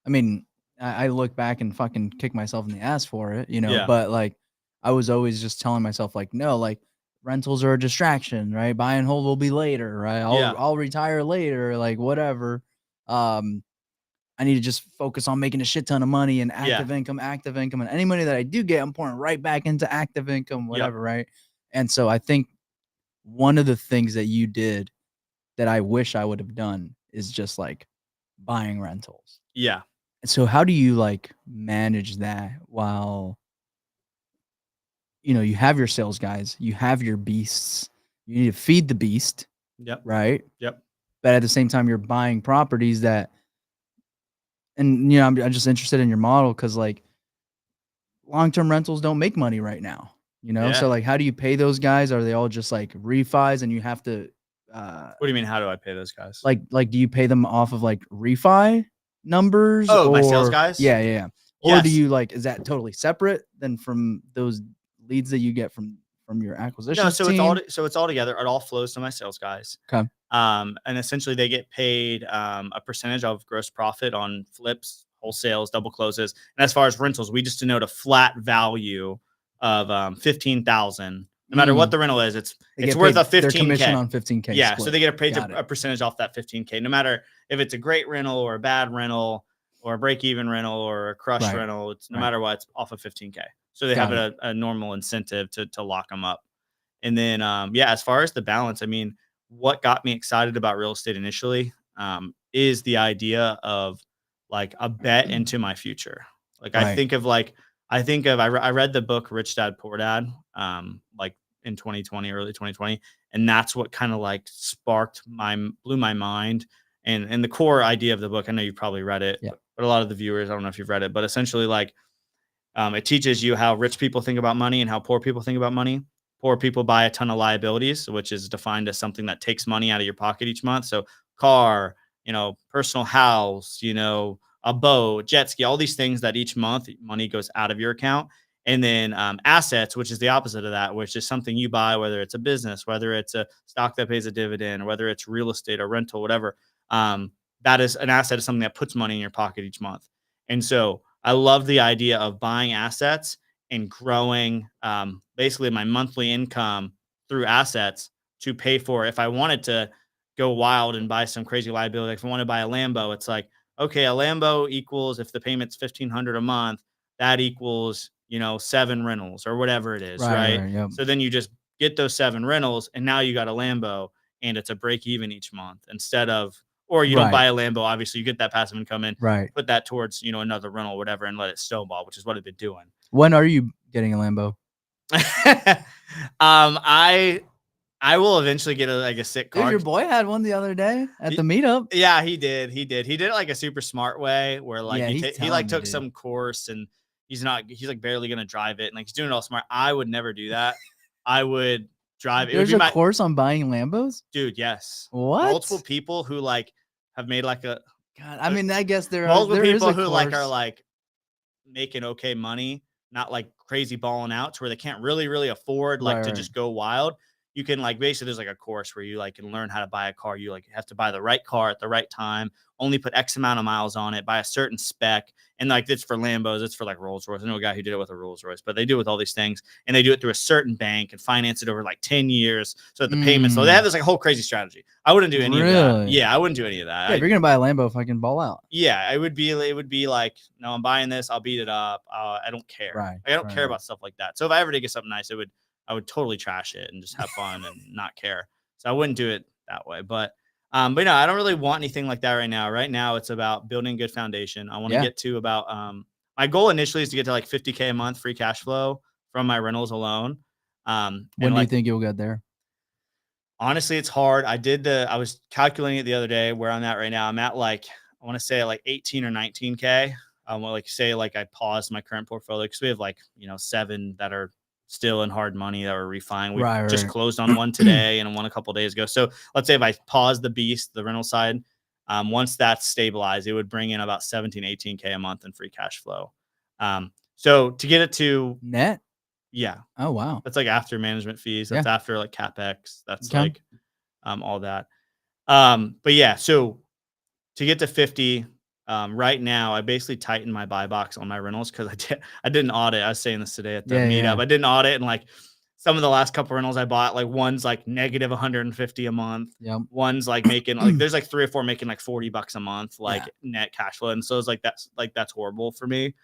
Speaker 1: I mean, I look back and fucking kick myself in the ass for it, you know,
Speaker 2: Yeah.
Speaker 1: but like I was always just telling myself like, no, like rentals are a distraction, right? Buy and hold will be later, right?
Speaker 2: Yeah.
Speaker 1: I'll retire later, like whatever. I need to just focus on making a shit ton of money and active income, and any money that I do get, I'm pouring right back into active income, whatever, right? And so I think one of the things that you did that I wish I would have done is just like buying rentals.
Speaker 2: Yeah.
Speaker 1: So how do you like manage that while, you know, you have your sales guys, you have your beasts, you need to feed the beast,
Speaker 2: Yep.
Speaker 1: right?
Speaker 2: Yep.
Speaker 1: But at the same time, you're buying properties that, and you know, I'm just interested in your model because like long-term rentals don't make money right now, you know?
Speaker 2: Yeah.
Speaker 1: So like, how do you pay those guys? Are they all just like refis and you have to,
Speaker 2: What do you mean? How do I pay those guys?
Speaker 1: like, do you pay them off of like refi numbers?
Speaker 2: Oh, my sales guys?
Speaker 1: Yeah. Or do
Speaker 2: Yes.
Speaker 1: you like, is that totally separate than from those leads that you get from your acquisition?
Speaker 2: No, so team? It's all together. It all flows to my sales guys.
Speaker 1: Okay.
Speaker 2: And essentially they get paid a percentage of gross profit on flips, wholesales, double closes. And as far as rentals, we just denote a flat value of 15,000. No matter what the rental is, it's worth a 15K.
Speaker 1: Their commission on 15K.
Speaker 2: Yeah,
Speaker 1: split.
Speaker 2: so they get a percentage off that 15K. No matter if it's a great rental or a bad rental or a break-even rental or a crush rental, it's no matter what, it's off of 15K. So they have a normal incentive to lock them up. And then as far as the balance, I mean, what got me excited about real estate initially is the idea of like a bet into my future. Like I read the book Rich Dad Poor Dad like in 2020, early 2020, and that's what kind of like blew my mind And the core idea of the book, I know you've probably read it,
Speaker 1: Yeah.
Speaker 2: but a lot of the viewers, I don't know if you've read it, but essentially like it teaches you how rich people think about money and how poor people think about money. Poor people buy a ton of liabilities, which is defined as something that takes money out of your pocket each month. So car, personal house, a boat, jet ski, all these things that each month money goes out of your account. And then assets, which is the opposite of that, which is something you buy, whether it's a business, whether it's a stock that pays a dividend, or whether it's real estate or rental, whatever. That is an asset is something that puts money in your pocket each month. And so I love the idea of buying assets and growing basically my monthly income through assets to pay for if I wanted to go wild and buy some crazy liability. Like if I want to buy a Lambo, it's like, okay, a Lambo equals, if the payment's $1,500 a month, that equals, 7 rentals or whatever it is, right?
Speaker 1: Yep.
Speaker 2: So then you just get those 7 rentals and now you got a Lambo and it's a break even each month instead of, or you don't buy a Lambo, obviously you get that passive income in, put that towards, another rental or whatever and let it snowball, which is what I've been doing.
Speaker 1: When are you getting a Lambo?
Speaker 2: I will eventually get a sick car.
Speaker 1: Dude, your boy had one the other day at the meetup.
Speaker 2: Yeah, he did. He did it like a super smart way where like he like took some course and he's like barely gonna drive it and like he's doing it all smart. I would never do that. I would drive it.
Speaker 1: There's a course on buying Lambos?
Speaker 2: Dude, yes.
Speaker 1: What?
Speaker 2: Multiple people who like have made like a
Speaker 1: God, I mean, I guess there
Speaker 2: multiple
Speaker 1: are
Speaker 2: people who like are like making okay money, not like crazy balling out to where they can't really afford like to just go wild. You can like basically there's like a course where you like can learn how to buy a car. You like have to buy the right car at the right time, only put X amount of miles on it, buy a certain spec. And like it's for Lambos, it's for like Rolls Royce. I know a guy who did it with a Rolls Royce, but they do it with all these things and they do it through a certain bank and finance it over like 10 years. So that the payments, so they have this like whole crazy strategy. I wouldn't do any of that. Yeah, I wouldn't do any of that.
Speaker 1: Yeah, if you're gonna buy a Lambo, if I can ball out.
Speaker 2: Yeah, it would be like, no, I'm buying this, I'll beat it up. I don't care.
Speaker 1: Right.
Speaker 2: I don't care about stuff like that. So if I ever did get something nice, I would totally trash it and just have fun and not care. So I wouldn't do it that way. But I don't really want anything like that right now. Right now, it's about building a good foundation. I want to get to about my goal initially is to get to like $50K a month free cash flow from my rentals alone.
Speaker 1: When do you think you'll get there?
Speaker 2: Honestly, it's hard. I was calculating it the other day where I'm at right now. I'm at like, I want to say like 18 or 19K. Like say like I paused my current portfolio because we have like, 7 that are still in hard money that we're refining. We just closed on one today and one a couple of days ago. So let's say if I pause the beast, the rental side, once that's stabilized, it would bring in about 17, 18K a month in free cash flow. So to get it to
Speaker 1: net.
Speaker 2: Yeah.
Speaker 1: Oh, wow.
Speaker 2: That's like after management fees. That's after like CapEx. That's like all that. But yeah, so to get to 50, right now, I basically tightened my buy box on my rentals because I did an audit. I was saying this today at the meetup. I did an audit and like some of the last couple rentals I bought, like one's like negative 150 a month. One's like making like there's like 3 or 4 making like $40 a month, like net cash flow. And so it's like that's horrible for me.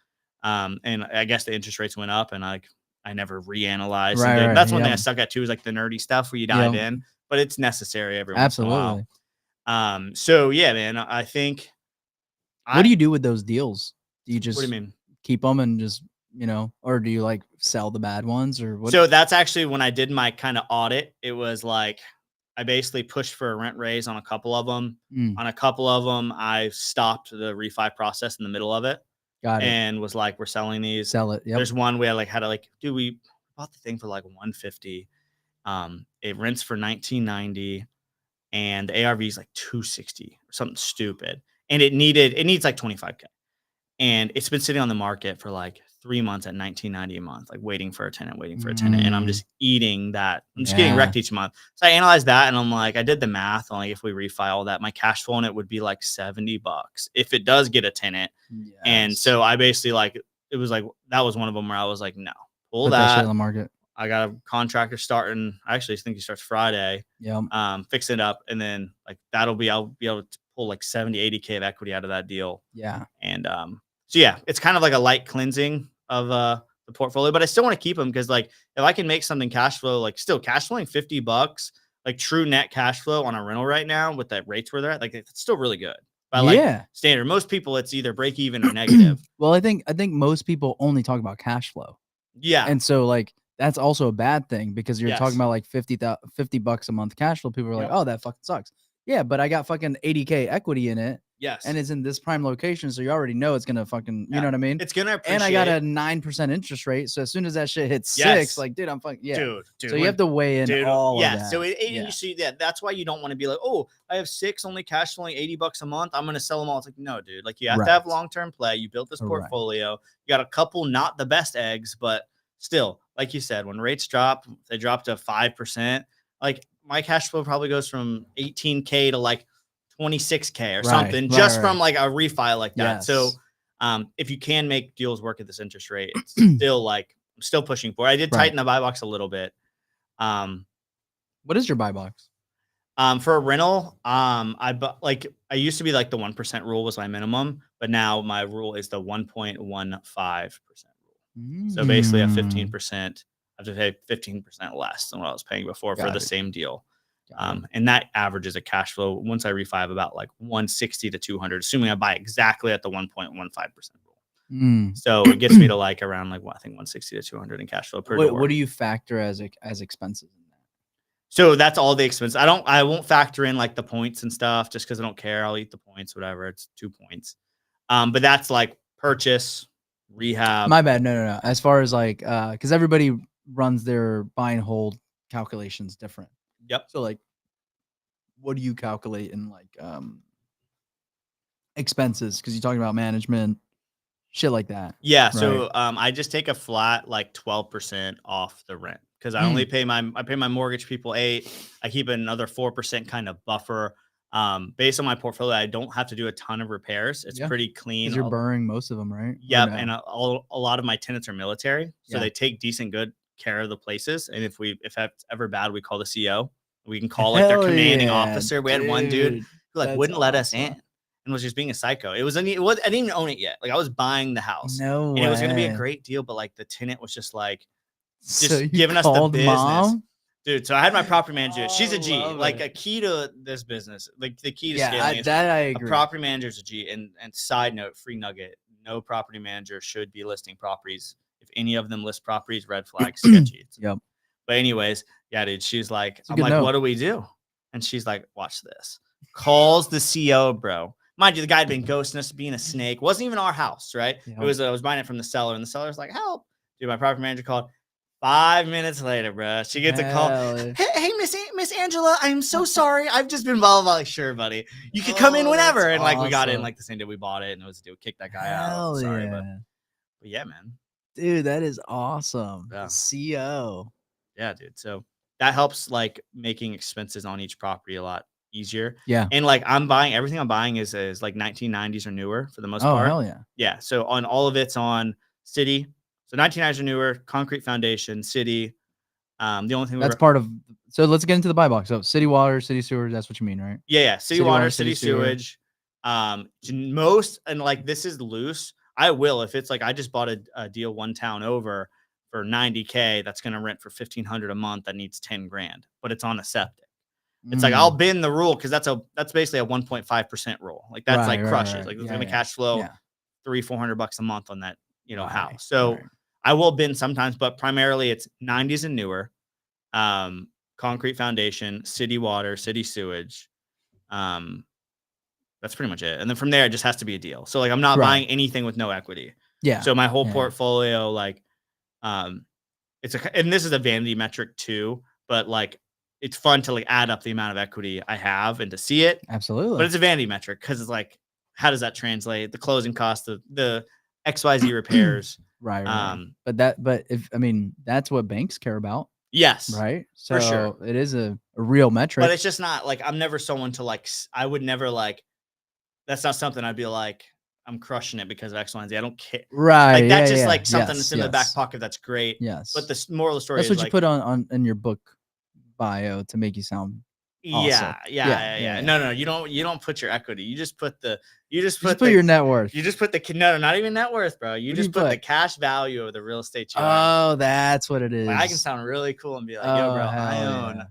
Speaker 2: And I guess the interest rates went up and I never reanalyzed. That's one thing I suck at too, is like the nerdy stuff where you dive in, but it's necessary every once in a while. So yeah, man, I think.
Speaker 1: What do you do with those deals? Do you just
Speaker 2: what do you mean?
Speaker 1: Keep them and just, or do you like sell the bad ones or what?
Speaker 2: So that's actually when I did my kind of audit, it was like, I basically pushed for a rent raise on a couple of them. On a couple of them, I stopped the refi process in the middle of it.
Speaker 1: Got it.
Speaker 2: And was like, we're selling these.
Speaker 1: Sell it. Yep.
Speaker 2: There's one we had to like, dude, we bought the thing for like 150. It rents for 1990 and the ARV is like 260 or something stupid. And it needs like 25K. And it's been sitting on the market for like 3 months at 1990 a month, like waiting for a tenant. And I'm just eating that. I'm just getting wrecked each month. So I analyzed that and I'm like, I did the math on like, if we refi all that, my cash flow on it would be like $70 if it does get a tenant. Yes. And so I basically like, it was like, that was one of them where I was like, no, put that shit
Speaker 1: on the market.
Speaker 2: I got a contractor starting. I actually think he starts Friday.
Speaker 1: Yeah.
Speaker 2: Fix it up. And then like, I'll be able to pull like 70, 80K of equity out of that deal.
Speaker 1: Yeah.
Speaker 2: And, so yeah, it's kind of like a light cleansing of the portfolio, but I still want to keep them because like if I can make something cash flow, like still cash flowing $50, like true net cash flow on a rental right now with the rates where they're at, like it's still really good. But like standard, most people it's either break even or negative.
Speaker 1: Well, I think most people only talk about cash flow.
Speaker 2: Yeah,
Speaker 1: and so like that's also a bad thing because you're talking about like $50 a month cash flow. People are like, oh, that fucking sucks. Yeah, but I got fucking 80K equity in it.
Speaker 2: Yes.
Speaker 1: And it's in this prime location, so you already know it's gonna fucking, you know what I mean?
Speaker 2: It's gonna appreciate.
Speaker 1: And I got a 9% interest rate, so as soon as that shit hits 6,
Speaker 2: Yes.
Speaker 1: like, dude, I'm fucking
Speaker 2: dude.
Speaker 1: So you have to weigh in all of that.
Speaker 2: So you see that. That's why you don't want to be like, oh, I have 6, only cash flowing $80 a month. I'm gonna sell them all. It's like, no, dude. Like you have to have long term play. You built this portfolio. You got a couple, not the best eggs, but still, like you said, when rates drop, they drop to 5%. Like my cash flow probably goes from 18K to like 26K or something, just from like a refi like that. So if you can make deals work at this interest rate, it's still like I'm still pushing for it. I did tighten the buy box a little bit.
Speaker 1: What is your buy box?
Speaker 2: For a rental, I used to be like the 1% rule was my minimum, but now my rule is the 1.15% rule. So basically at 15%, I have to pay 15% less than what I was paying before for the same deal. And that averages a cash flow once I refi of about like 160 to 200, assuming I buy exactly at the 1.15% rule. So it gets me to like around like I think 160 to 200 in cash flow per door.
Speaker 1: What do you factor as expenses in that?
Speaker 2: So that's all the expenses. I won't factor in like the points and stuff just because I don't care. I'll eat the points, whatever. It's 2 points. But that's like purchase, rehab.
Speaker 1: My bad. No. As far as like, because everybody runs their buy and hold calculations different.
Speaker 2: Yep.
Speaker 1: So like, what do you calculate in like expenses? Because you're talking about management, shit like that.
Speaker 2: Yeah.
Speaker 1: Right?
Speaker 2: So I just take a flat like 12% off the rent because I only pay my mortgage people 8. I keep another 4% kind of buffer. Based on my portfolio, I don't have to do a ton of repairs. It's pretty clean.
Speaker 1: You're burning most of them, right?
Speaker 2: Yep. And a lot of my tenants are military, so they take decent, good care of the places. And if that's ever bad, we call the CO. We can call like their commanding officer. We had one dude who like wouldn't let us in and was just being a psycho. I didn't even own it yet. Like I was buying the house. And it was going to be a great deal, but like the tenant was just like giving us the business. Mom? Dude, so I had my property manager. She's a G. Like a key to this business. Like the key to scaling.
Speaker 1: That I agree.
Speaker 2: A property manager is a G. And side note, free nugget. No property manager should be listing properties. If any of them list properties, red flag, sketchy.
Speaker 1: Yep.
Speaker 2: But anyways, yeah, dude, she's like, I'm like, what do we do? And she's like, watch this. Calls the CO, bro. Mind you, the guy had been ghosting us, being a snake. Wasn't even our house, right? Yep. It was, I was buying it from the seller, and the seller's like, help. Dude, my property manager called. 5 minutes later, bro, she gets a call. Hey, Miss Angela, I'm so sorry. I've just been blah, blah, blah. Like, sure, buddy. You could come in whenever. And like, we got in like the same day we bought it, and it was a dude kick that guy out. Sorry, but yeah, man.
Speaker 1: Dude, that is awesome.
Speaker 2: Yeah.
Speaker 1: CO.
Speaker 2: Yeah, dude. So that helps like making expenses on each property a lot easier.
Speaker 1: Yeah.
Speaker 2: And like everything I'm buying is like 1990s or newer for the most part.
Speaker 1: Oh, hell yeah.
Speaker 2: Yeah. So on all of it's on city. So 1990s or newer, concrete foundation, city. The only thing
Speaker 1: that's part of. So let's get into the buy box. So city water, city sewage. That's what you mean, right?
Speaker 2: Yeah. City water, city sewage. Most, and like this is loose. I will, if it's like I just bought a deal one town over for 90K, that's going to rent for 1,500 a month. That needs 10 grand, but it's on a septic. It's like I'll bend the rule because that's basically a 1.5% rule. Like that's crushes. Like it's going to cash flow $300-400 a month on that house. So I will bend sometimes, but primarily it's 90s and newer, concrete foundation, city water, city sewage. That's pretty much it. And then from there, it just has to be a deal. So like I'm not buying anything with no equity.
Speaker 1: Yeah.
Speaker 2: So my whole portfolio, like, and this is a vanity metric too, but like it's fun to like add up the amount of equity I have and to see it.
Speaker 1: Absolutely.
Speaker 2: But it's a vanity metric because it's like, how does that translate? The closing cost of the XYZ repairs.
Speaker 1: Right. But that's what banks care about.
Speaker 2: Yes.
Speaker 1: Right. So
Speaker 2: for sure.
Speaker 1: It is a real metric.
Speaker 2: But it's just not like I'm never someone to like, I would never like, that's not something I'd be like, I'm crushing it because of X, Y, and Z. I don't care.
Speaker 1: Right.
Speaker 2: Like that's just like something that's in the back pocket. That's great.
Speaker 1: Yes.
Speaker 2: But the moral of the story
Speaker 1: is what you
Speaker 2: like,
Speaker 1: put on in your book bio to make you sound awesome.
Speaker 2: Yeah. No. You don't put your equity. You just put
Speaker 1: your net worth.
Speaker 2: You just put not even net worth, bro. You just put the cash value of the real estate you own.
Speaker 1: Oh, that's what it is.
Speaker 2: Like, I can sound really cool and be like, yo, bro, I own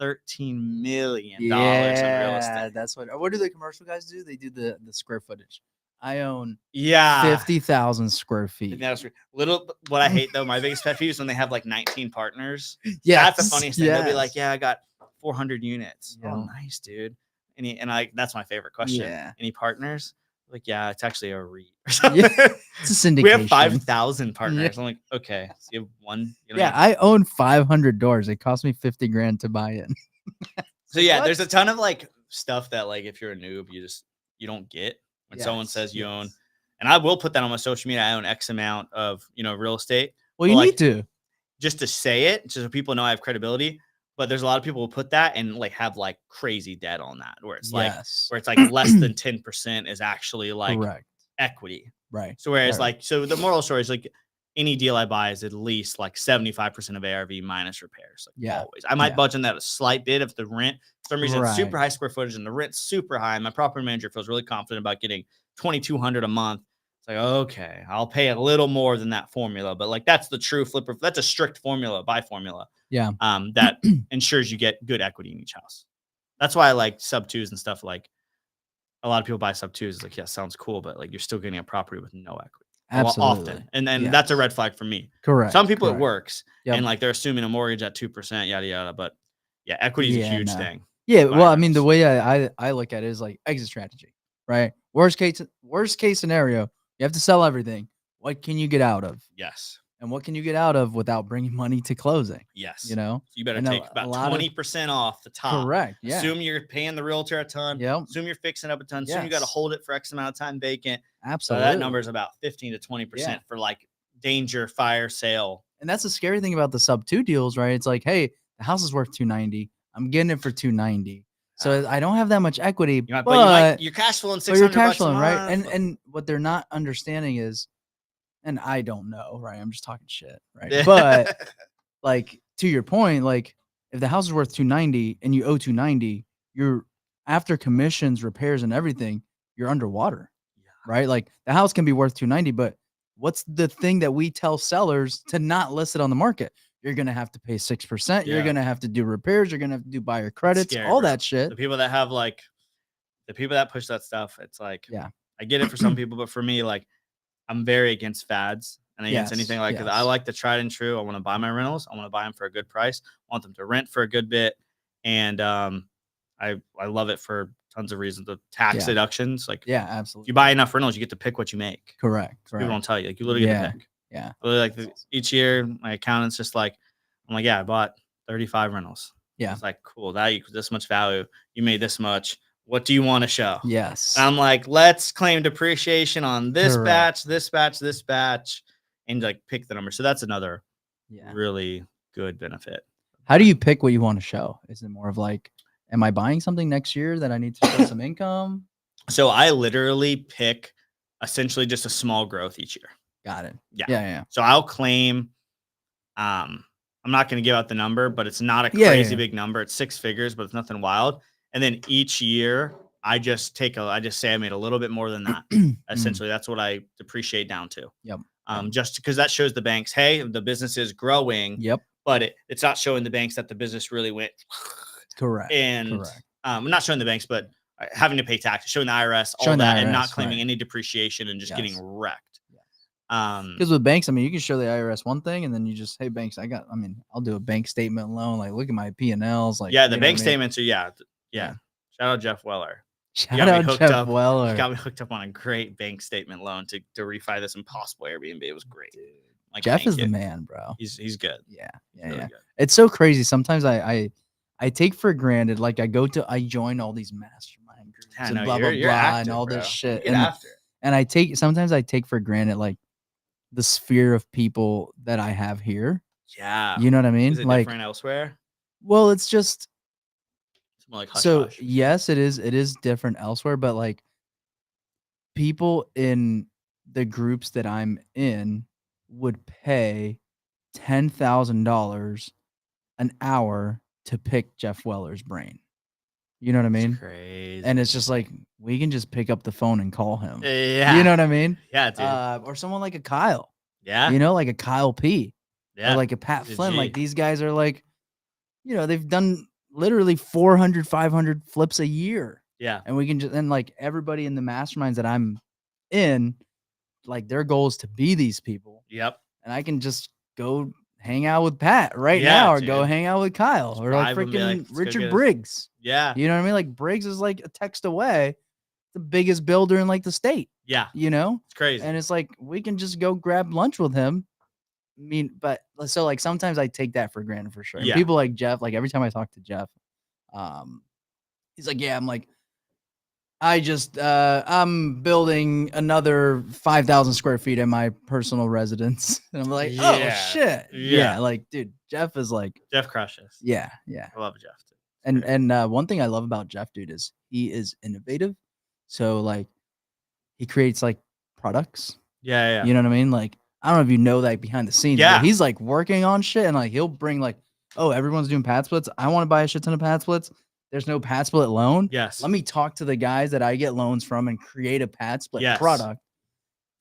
Speaker 2: $13 million in real estate.
Speaker 1: That's what do the commercial guys do? They do the square footage. I own 50,000 square feet.
Speaker 2: What I hate though, my biggest pet peeve is when they have like 19 partners.
Speaker 1: Yeah,
Speaker 2: that's the funniest thing. They'll be like, I got 400 units. Oh, nice, dude. That's my favorite question.
Speaker 1: Yeah.
Speaker 2: Any partners? Like, yeah, it's actually a REIT or
Speaker 1: Yeah.
Speaker 2: something.
Speaker 1: It's a
Speaker 2: We have
Speaker 1: syndication.
Speaker 2: 5,000 partners.
Speaker 1: Yeah.
Speaker 2: I'm like, okay, so you have one. You don't
Speaker 1: Yeah,
Speaker 2: have-
Speaker 1: I own 500 doors. It cost me 50 grand to buy in.
Speaker 2: So
Speaker 1: like,
Speaker 2: yeah,
Speaker 1: what?
Speaker 2: there's a ton of like stuff that like if you're a noob, you don't get when someone
Speaker 1: Yes,
Speaker 2: says you own.
Speaker 1: yes.
Speaker 2: And I will put that on my social media. I own X amount of real estate.
Speaker 1: Well,
Speaker 2: But
Speaker 1: you
Speaker 2: like
Speaker 1: need to.
Speaker 2: just to say it, just so people know I have credibility. But there's a lot of people who put that and like have like crazy debt on that, where it's
Speaker 1: Yes.
Speaker 2: like less than 10% is actually like
Speaker 1: Correct.
Speaker 2: equity.
Speaker 1: Right.
Speaker 2: So whereas
Speaker 1: Right.
Speaker 2: so the moral story is like any deal I buy is at least like 75% of ARV minus repairs. Like
Speaker 1: Yeah.
Speaker 2: always. I might
Speaker 1: Yeah.
Speaker 2: budge on that a slight bit if the rent for some reason it's super
Speaker 1: Right.
Speaker 2: high square footage and the rent's super high. My property manager feels really confident about getting 2,200 a month. It's like, okay, I'll pay a little more than that formula, but like that's the true flipper. That's a strict formula by formula.
Speaker 1: Yeah.
Speaker 2: That ensures you get good equity in each house. That's why I like sub twos and stuff. Like a lot of people buy sub twos. It's like, yeah, sounds cool, but like you're still getting a property with no equity.
Speaker 1: Absolutely.
Speaker 2: Often. And that's a
Speaker 1: Yes.
Speaker 2: red flag for me.
Speaker 1: Correct.
Speaker 2: Some people it
Speaker 1: correct.
Speaker 2: works
Speaker 1: Yep.
Speaker 2: and like they're assuming a mortgage at 2%, yada yada. But yeah, equity is a
Speaker 1: Yeah,
Speaker 2: huge
Speaker 1: no.
Speaker 2: thing.
Speaker 1: Yeah.
Speaker 2: Buying
Speaker 1: Well, I mean, the
Speaker 2: rentals.
Speaker 1: way I look at it is like exit strategy, right? Worst case scenario, you have to sell everything. What can you get out of?
Speaker 2: Yes.
Speaker 1: And what can you get out of without bringing money to closing?
Speaker 2: Yes.
Speaker 1: You know?
Speaker 2: So you better
Speaker 1: And
Speaker 2: take
Speaker 1: a
Speaker 2: about
Speaker 1: lot of
Speaker 2: 20% off the top.
Speaker 1: correct. Yeah.
Speaker 2: Assume you're paying the realtor a ton.
Speaker 1: Yep.
Speaker 2: Assume you're fixing up a ton. Assume you got to
Speaker 1: Yes.
Speaker 2: hold it for X amount of time vacant. So
Speaker 1: Absolutely.
Speaker 2: that number is about 15 to 20%
Speaker 1: Yeah.
Speaker 2: for like danger, fire, sale.
Speaker 1: And that's the scary thing about the sub 2 deals, right? It's like, hey, the house is worth 290. I'm getting it for 290. So I don't have that much equity, but
Speaker 2: you're cash flowing
Speaker 1: but you're
Speaker 2: 600
Speaker 1: cash
Speaker 2: bucks a
Speaker 1: flowing, right?
Speaker 2: month.
Speaker 1: And what they're not understanding is, and I don't know, right? I'm just talking shit, right? But like to your point, like if the house is worth 290 and you owe 290, you're after commissions, repairs, and everything, you're underwater, right? Like the house can be worth 290, but what's the thing that we tell sellers to not list it on the market? You're gonna have to pay 6%. You're
Speaker 2: Yeah.
Speaker 1: gonna have to do repairs. You're gonna have to do buyer credits,
Speaker 2: scary,
Speaker 1: all
Speaker 2: bro.
Speaker 1: that shit.
Speaker 2: The people that have like the people that push that stuff, it's like,
Speaker 1: Yeah.
Speaker 2: I get it for some people, but for me, like I'm very against fads and against
Speaker 1: Yes,
Speaker 2: anything like that. I
Speaker 1: yes.
Speaker 2: like the tried and true. I want to buy my rentals. I want to buy them for a good price. I want them to rent for a good bit. And I love it for tons of reasons. The tax
Speaker 1: Yeah.
Speaker 2: deductions, like
Speaker 1: Yeah,
Speaker 2: if
Speaker 1: absolutely.
Speaker 2: you buy enough rentals, you get to pick what you make.
Speaker 1: Correct.
Speaker 2: People don't
Speaker 1: Correct.
Speaker 2: tell you. Like you literally get
Speaker 1: Yeah.
Speaker 2: to pick.
Speaker 1: Yeah.
Speaker 2: Literally, like each year, my accountant's just like, I'm like, yeah, I bought 35 rentals.
Speaker 1: Yeah.
Speaker 2: It's like, cool. That equals this much value. You made this much. What do you want to show?
Speaker 1: Yes.
Speaker 2: And I'm like, let's claim depreciation on this
Speaker 1: Correct.
Speaker 2: batch, this batch, this batch, and like pick the number. So that's another
Speaker 1: Yeah.
Speaker 2: really good benefit.
Speaker 1: How do you pick what you want to show? Is it more of like, am I buying something next year that I need to show some income?
Speaker 2: So I literally pick essentially just a small growth each year.
Speaker 1: Got it.
Speaker 2: Yeah.
Speaker 1: Yeah.
Speaker 2: So I'll claim, I'm not going to give out the number, but it's not a
Speaker 1: Yeah,
Speaker 2: crazy
Speaker 1: yeah.
Speaker 2: big number. It's 6 figures, but it's nothing wild. And then each year I just say I made a little bit more than that. Essentially, that's what I depreciate down to.
Speaker 1: Yep.
Speaker 2: Just because that shows the banks, hey, the business is growing.
Speaker 1: Yep.
Speaker 2: But it's not showing the banks that the business really went.
Speaker 1: Correct.
Speaker 2: And
Speaker 1: Correct.
Speaker 2: Not showing the banks, but having to pay taxes, showing the IRS, all
Speaker 1: Showing the
Speaker 2: that, and
Speaker 1: IRS,
Speaker 2: not claiming
Speaker 1: right.
Speaker 2: any depreciation and just getting wrecked.
Speaker 1: Because with banks, I mean, you can show the IRS one thing, and then you just, hey, banks, I'll do a bank statement loan. Like, look at my P&Ls. Like,
Speaker 2: yeah, the bank statements are, yeah. Shout out Jeff Weller.
Speaker 1: Shout out Jeff Weller.
Speaker 2: He got me hooked up on a great bank statement loan to refi this impossible Airbnb. It was great. Like,
Speaker 1: Jeff is the man, bro.
Speaker 2: He's good.
Speaker 1: Yeah.
Speaker 2: Really good.
Speaker 1: It's so crazy. Sometimes I take for granted, like I join all these mastermind groups and blah, blah, blah,
Speaker 2: active,
Speaker 1: and all
Speaker 2: bro.
Speaker 1: this shit.
Speaker 2: Get after it.
Speaker 1: And sometimes I take for granted, like, the sphere of people that I have here.
Speaker 2: Yeah.
Speaker 1: You know what I mean?
Speaker 2: Is it
Speaker 1: like
Speaker 2: different elsewhere?
Speaker 1: Well, it's just
Speaker 2: it's more like hush,
Speaker 1: so
Speaker 2: hush.
Speaker 1: Yes, it is different elsewhere, but like people in the groups that I'm in would pay $10,000 an hour to pick Jeff Weller's brain. You know what I mean?
Speaker 2: It's crazy.
Speaker 1: And it's just like we can just pick up the phone and call him.
Speaker 2: Yeah.
Speaker 1: You know what I mean?
Speaker 2: Yeah, dude.
Speaker 1: Or someone like a Kyle.
Speaker 2: Yeah.
Speaker 1: You know, like a Kyle P.
Speaker 2: Yeah.
Speaker 1: Or like a Pat
Speaker 2: He's a
Speaker 1: Flynn.
Speaker 2: G.
Speaker 1: Like these guys are like, you know, they've done literally 400, 500 flips a year.
Speaker 2: Yeah.
Speaker 1: And we can just, and like everybody in the masterminds that I'm in, like their goal is to be these people.
Speaker 2: Yep.
Speaker 1: And I can just go hang out with Pat right
Speaker 2: Yeah,
Speaker 1: now, or go
Speaker 2: dude.
Speaker 1: hang out with Kyle,
Speaker 2: Just
Speaker 1: or like
Speaker 2: bribe 'em, be like,
Speaker 1: freaking
Speaker 2: "Let's go
Speaker 1: Richard
Speaker 2: get us."
Speaker 1: Briggs.
Speaker 2: Yeah.
Speaker 1: You know what I mean? Like Briggs is like a text away, the biggest builder in like the state.
Speaker 2: Yeah.
Speaker 1: You know,
Speaker 2: It's crazy.
Speaker 1: and it's like we can just go grab lunch with him. I mean, but so like sometimes I take that for granted for sure. And
Speaker 2: Yeah.
Speaker 1: people like Jeff, like every time I talk to Jeff, he's like, yeah, I'm like, I'm building another 5,000 square feet in my personal residence. And I'm like, oh
Speaker 2: Yeah.
Speaker 1: shit.
Speaker 2: Yeah.
Speaker 1: Yeah. Like, dude, Jeff is like,
Speaker 2: Jeff crushes.
Speaker 1: yeah.
Speaker 2: I love Jeff too.
Speaker 1: And one thing I love about Jeff, dude, is he is innovative. So like he creates like products.
Speaker 2: Yeah.
Speaker 1: You know what I mean? Like, I don't know if you know that behind the scenes,
Speaker 2: Yeah.
Speaker 1: but he's like working on shit, and like he'll bring like, oh, everyone's doing pad splits. I want to buy a shit ton of pad splits. There's no pad split loan.
Speaker 2: Yes.
Speaker 1: Let me talk to the guys that I get loans from and create a pad split
Speaker 2: Yes.
Speaker 1: product.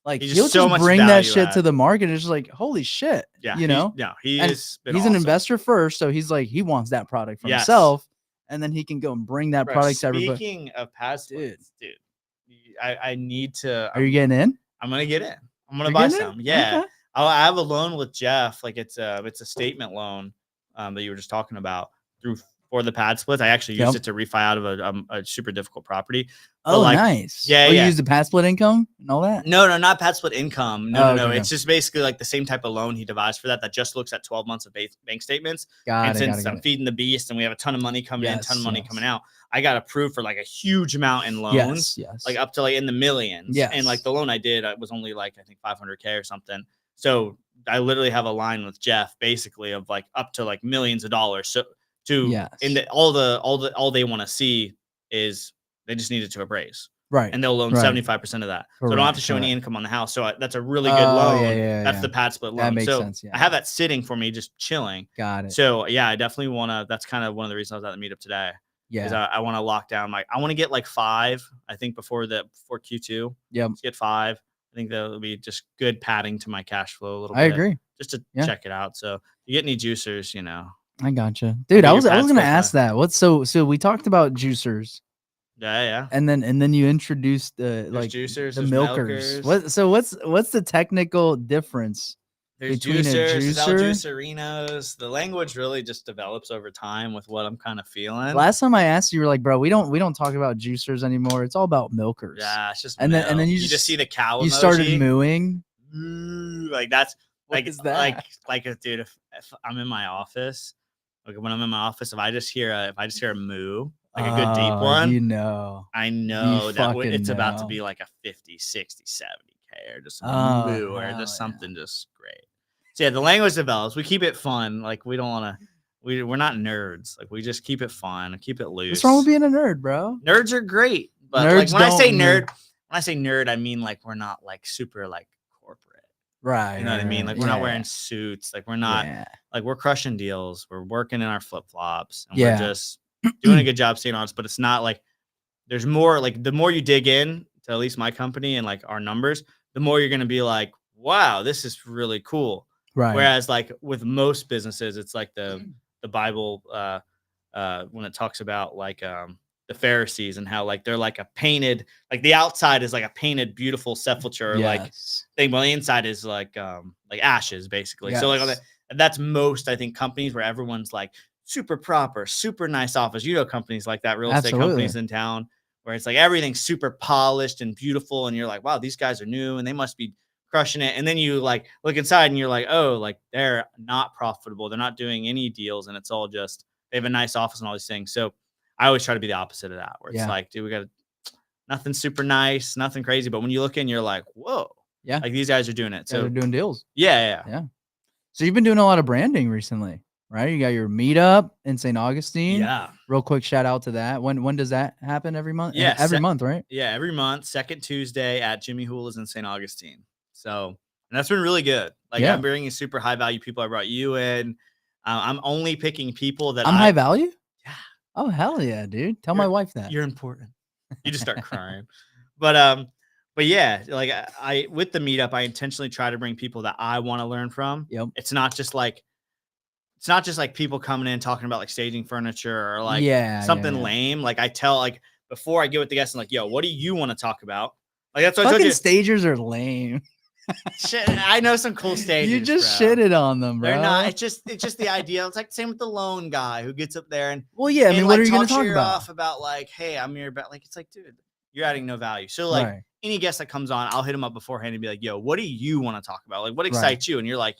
Speaker 1: Like
Speaker 2: He's
Speaker 1: he'll
Speaker 2: just so
Speaker 1: just
Speaker 2: much
Speaker 1: bring that
Speaker 2: value
Speaker 1: shit to
Speaker 2: add.
Speaker 1: the market. It's just like, holy shit.
Speaker 2: Yeah.
Speaker 1: You know? And
Speaker 2: He's been
Speaker 1: he's an
Speaker 2: awesome.
Speaker 1: investor first, so he's like, he wants that product for
Speaker 2: Yes.
Speaker 1: himself, and then he can go and bring that
Speaker 2: Bro,
Speaker 1: product to everybody.
Speaker 2: speaking of pad splits, dude, I need to.
Speaker 1: Are you getting in?
Speaker 2: I'm gonna get in. I'm gonna
Speaker 1: You're
Speaker 2: buy
Speaker 1: getting in?
Speaker 2: some. Yeah.
Speaker 1: Okay.
Speaker 2: I have a loan with Jeff. Like it's a statement loan that you were just talking about for the pad splits. I actually used
Speaker 1: Yep.
Speaker 2: it to refi out of a super difficult property.
Speaker 1: Oh,
Speaker 2: like,
Speaker 1: nice.
Speaker 2: yeah,
Speaker 1: Oh, you
Speaker 2: yeah.
Speaker 1: use the pad split income and all that?
Speaker 2: No, not pad split income. No,
Speaker 1: Oh,
Speaker 2: no.
Speaker 1: okay.
Speaker 2: It's just basically like the same type of loan he devised for that just looks at 12 months of bank statements.
Speaker 1: Got
Speaker 2: And
Speaker 1: it.
Speaker 2: since I'm feeding the beast and we have a ton of money coming in, ton of money
Speaker 1: Yes.
Speaker 2: coming out, I got approved for like a huge amount in loans,
Speaker 1: Yes.
Speaker 2: like up to like in the millions.
Speaker 1: Yes.
Speaker 2: And like the loan I did, was only like, I think 500K or something. So I literally have a line with Jeff basically of like up to like millions of dollars. So all they want to see is they just need it to appraise.
Speaker 1: Right.
Speaker 2: And they'll loan 75% of that. So I don't have to show any income on the house. So that's a really good loan. That's the pad split loan.
Speaker 1: That makes
Speaker 2: so
Speaker 1: sense. Yeah.
Speaker 2: I have that sitting for me, just chilling.
Speaker 1: Got it.
Speaker 2: So yeah, I definitely want to. That's kind of one of the reasons I was at the meetup today.
Speaker 1: Yeah.
Speaker 2: Is I want to lock down. Like I want to get like 5. I think before Q2.
Speaker 1: Yep.
Speaker 2: Let's get 5. I think that'll be just good padding to my cash flow a little bit.
Speaker 1: I agree.
Speaker 2: Just to check it out. So if you get any juicers, you know.
Speaker 1: I gotcha, dude. I was gonna ask that. What's so we talked about juicers.
Speaker 2: Yeah.
Speaker 1: And then you introduced the like
Speaker 2: juicers,
Speaker 1: the milkers. What's the technical difference?
Speaker 2: There's
Speaker 1: between a
Speaker 2: juicers,
Speaker 1: juicer?
Speaker 2: juicerinos. The language really just develops over time with what I'm kind of feeling.
Speaker 1: Last time I asked you, were like, bro, we don't talk about juicers anymore. It's all about milkers.
Speaker 2: Yeah, it's just
Speaker 1: and then you
Speaker 2: just see the cow.
Speaker 1: You
Speaker 2: emoji.
Speaker 1: started mooing.
Speaker 2: Like that's
Speaker 1: What
Speaker 2: like
Speaker 1: is that?
Speaker 2: like dude. If I'm in my office, like when I'm in my office, if I just hear a moo, like a good deep one,
Speaker 1: you know,
Speaker 2: I know that it's about to
Speaker 1: know.
Speaker 2: be like a 50, 60, 70K or just a moo or just something just great. So yeah, the language develops. We keep it fun. Like we don't want to. We're not nerds. Like we just keep it fun, keep it loose.
Speaker 1: What's wrong with being a nerd, bro?
Speaker 2: Nerds are great, but
Speaker 1: Nerds
Speaker 2: like when I say nerd, I mean like we're not like super like corporate.
Speaker 1: Right.
Speaker 2: You know what I mean? Like we're not wearing suits. Like we're not like we're crushing deals. We're working in our flip flops, and we're just doing a good job staying honest. But it's not like there's more. Like the more you dig in to at least my company and like our numbers, the more you're gonna be like, wow, this is really cool.
Speaker 1: Right.
Speaker 2: Whereas like with most businesses, it's like the Bible when it talks about like the Pharisees and how like they're like a painted, like the outside is like a painted beautiful sepulcher like thing, but the inside is like ashes basically. So like that's most I think companies where everyone's like super proper, super nice office. You know, companies like that, real estate companies in town where it's like everything's super polished and beautiful, and you're like, wow, these guys are new and they must be crushing it. And then you like look inside and you're like, oh, like they're not profitable. They're not doing any deals. And it's all just, they have a nice office and all these things. So I always try to be the opposite of that, where it's like, dude, we got nothing super nice, nothing crazy. But when you look in, you're like, whoa, like these guys are doing it. So
Speaker 1: they're doing deals.
Speaker 2: Yeah.
Speaker 1: So you've been doing a lot of branding recently, right? You got your meetup in St. Augustine.
Speaker 2: Yeah.
Speaker 1: Real quick shout out to that. When does that happen? Every month?
Speaker 2: Yeah.
Speaker 1: Every month, right?
Speaker 2: Yeah. Every month, second Tuesday at Jimmy Hula's in St. Augustine. So, and that's been really good. Like I'm bringing super high value people. I brought you in. I'm only picking people that
Speaker 1: I'm high value.
Speaker 2: Yeah.
Speaker 1: Oh, hell yeah, dude. Tell my wife that.
Speaker 2: You're important. You just start crying. But yeah, like I with the meetup, I intentionally try to bring people that I want to learn from.
Speaker 1: Yep.
Speaker 2: It's not just like people coming in talking about like staging furniture or like something lame. Like I tell like before I get with the guests, I'm like, yo, what do you want to talk about? Like that's what
Speaker 1: fucking
Speaker 2: I told you.
Speaker 1: stagers are lame.
Speaker 2: Shit, I know some cool stages.
Speaker 1: You just
Speaker 2: bro.
Speaker 1: shitted on them, bro.
Speaker 2: They're not. It's just the idea. It's like same with the lone guy who gets up there and
Speaker 1: Well, yeah. I mean,
Speaker 2: like
Speaker 1: what are you going to
Speaker 2: talks
Speaker 1: talk
Speaker 2: your
Speaker 1: about?
Speaker 2: off about like, hey, I'm your bet. Like it's like, dude, you're adding no value. So like
Speaker 1: Right.
Speaker 2: any guest that comes on, I'll hit him up beforehand and be like, yo, what do you want to talk about? Like what
Speaker 1: Right.
Speaker 2: excites you? And you're like,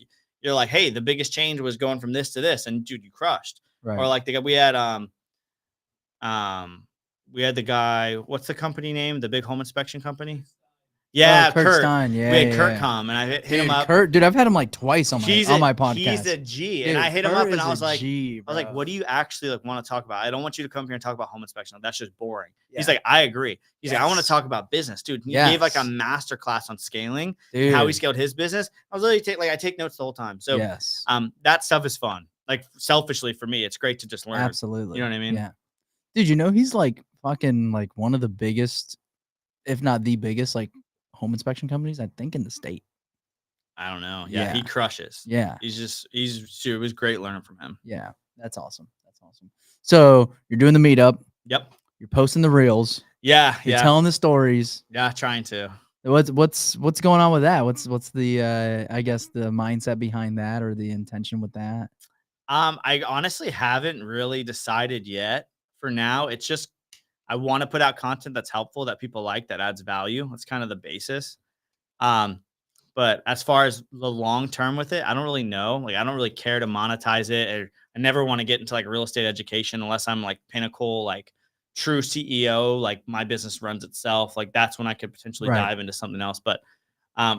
Speaker 2: hey, the biggest change was going from this to this, and dude, you crushed. Or
Speaker 1: Right.
Speaker 2: like we had the guy. What's the company name? The big home inspection company. Yeah,
Speaker 1: Kurt
Speaker 2: Kurt.
Speaker 1: Stein. Yeah,
Speaker 2: We had
Speaker 1: yeah,
Speaker 2: Kurt
Speaker 1: yeah.
Speaker 2: come, and I hit
Speaker 1: Dude,
Speaker 2: him up.
Speaker 1: Kurt, dude, I've had him like twice on my
Speaker 2: He's
Speaker 1: podcast.
Speaker 2: a G,
Speaker 1: Dude,
Speaker 2: and I hit him
Speaker 1: Kurt
Speaker 2: up, and
Speaker 1: is
Speaker 2: I was
Speaker 1: a
Speaker 2: like,
Speaker 1: G, bro.
Speaker 2: what do you actually like want to talk about? I don't want you to come here and talk about home inspection. That's just boring. He's
Speaker 1: Yeah.
Speaker 2: like, I agree. He's like, I want to
Speaker 1: Yes.
Speaker 2: talk about business, dude. He gave like a
Speaker 1: Yes.
Speaker 2: master class on scaling,
Speaker 1: Dude.
Speaker 2: and how he scaled his business. I was literally I take notes the whole time. So
Speaker 1: Yes.
Speaker 2: that stuff is fun. Like selfishly for me, it's great to just learn.
Speaker 1: Absolutely.
Speaker 2: You know what I mean?
Speaker 1: Yeah. Dude, you know he's like fucking like one of the biggest, if not the biggest, like home inspection companies, I think, in the state.
Speaker 2: I don't know. Yeah, he
Speaker 1: Yeah.
Speaker 2: crushes.
Speaker 1: Yeah.
Speaker 2: It was great learning from him.
Speaker 1: Yeah. That's awesome. That's awesome. So you're doing the meetup.
Speaker 2: Yep.
Speaker 1: You're posting the reels.
Speaker 2: Yeah.
Speaker 1: You're telling the stories.
Speaker 2: Yeah, trying to.
Speaker 1: What's going on with that? What's the I guess the mindset behind that, or the intention with that?
Speaker 2: I honestly haven't really decided yet. For now, it's just I want to put out content that's helpful, that people like, that adds value. That's kind of the basis. But as far as the long term with it, I don't really know. Like, I don't really care to monetize it, or I never want to get into like real estate education unless I'm like pinnacle, like true CEO, like my business runs itself. Like that's when I could potentially dive into something else. But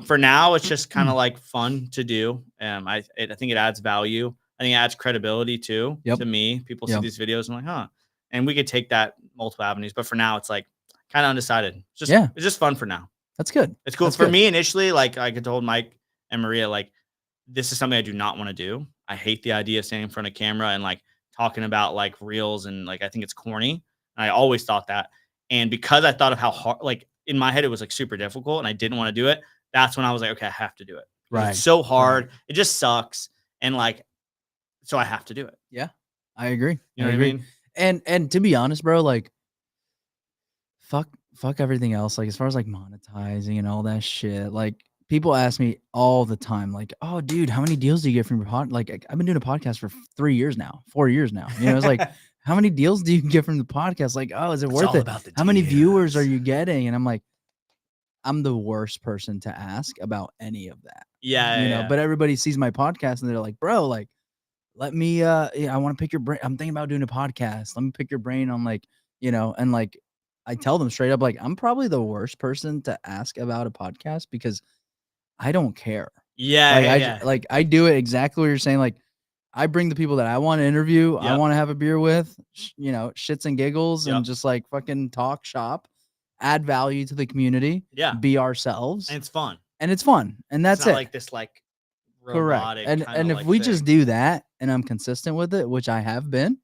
Speaker 2: for now, it's just kind of like fun to do. I think it adds value. I think it adds credibility too to me. People see these videos and like, huh. And we could take that multiple avenues. But for now, it's like kind of undecided. It's just fun for now.
Speaker 1: That's good.
Speaker 2: It's cool. For me initially, like I told Mike and Maria, like this is something I do not want to do. I hate the idea of standing in front of camera and like talking about like reels, and like I think it's corny. And I always thought that. And because I thought of how hard, like in my head, it was like super difficult and I didn't want to do it. That's when I was like, okay, I have to do it. Right. It's so hard. It just sucks. And like, so I have to do it.
Speaker 1: Yeah, I agree.
Speaker 2: You know what I mean?
Speaker 1: And to be honest, bro, like fuck everything else. Like as far as like monetizing and all that shit, like people ask me all the time, like, oh dude, how many deals do you get from your pod? Like I've been doing a podcast for 4 years now. You know, it's like, how many deals do you get from the podcast? Like, oh, is it worth it? How many viewers are you getting? And I'm like, I'm the worst person to ask about any of that.
Speaker 2: Yeah.
Speaker 1: You know, but everybody sees my podcast and they're like, bro, like, let me I want to pick your brain. I'm thinking about doing a podcast. Let me pick your brain on like, you know, and like I tell them straight up, like, I'm probably the worst person to ask about a podcast because I don't care.
Speaker 2: Yeah.
Speaker 1: Like I do it exactly what you're saying. Like I bring the people that I want to interview, I want to have a beer with, you know, shits and giggles, and just like fucking talk shop, add value to the community, be ourselves.
Speaker 2: And it's fun.
Speaker 1: And that's
Speaker 2: it's not
Speaker 1: it.
Speaker 2: like this like
Speaker 1: correct. And if we just do that and I'm consistent with it, which I have been,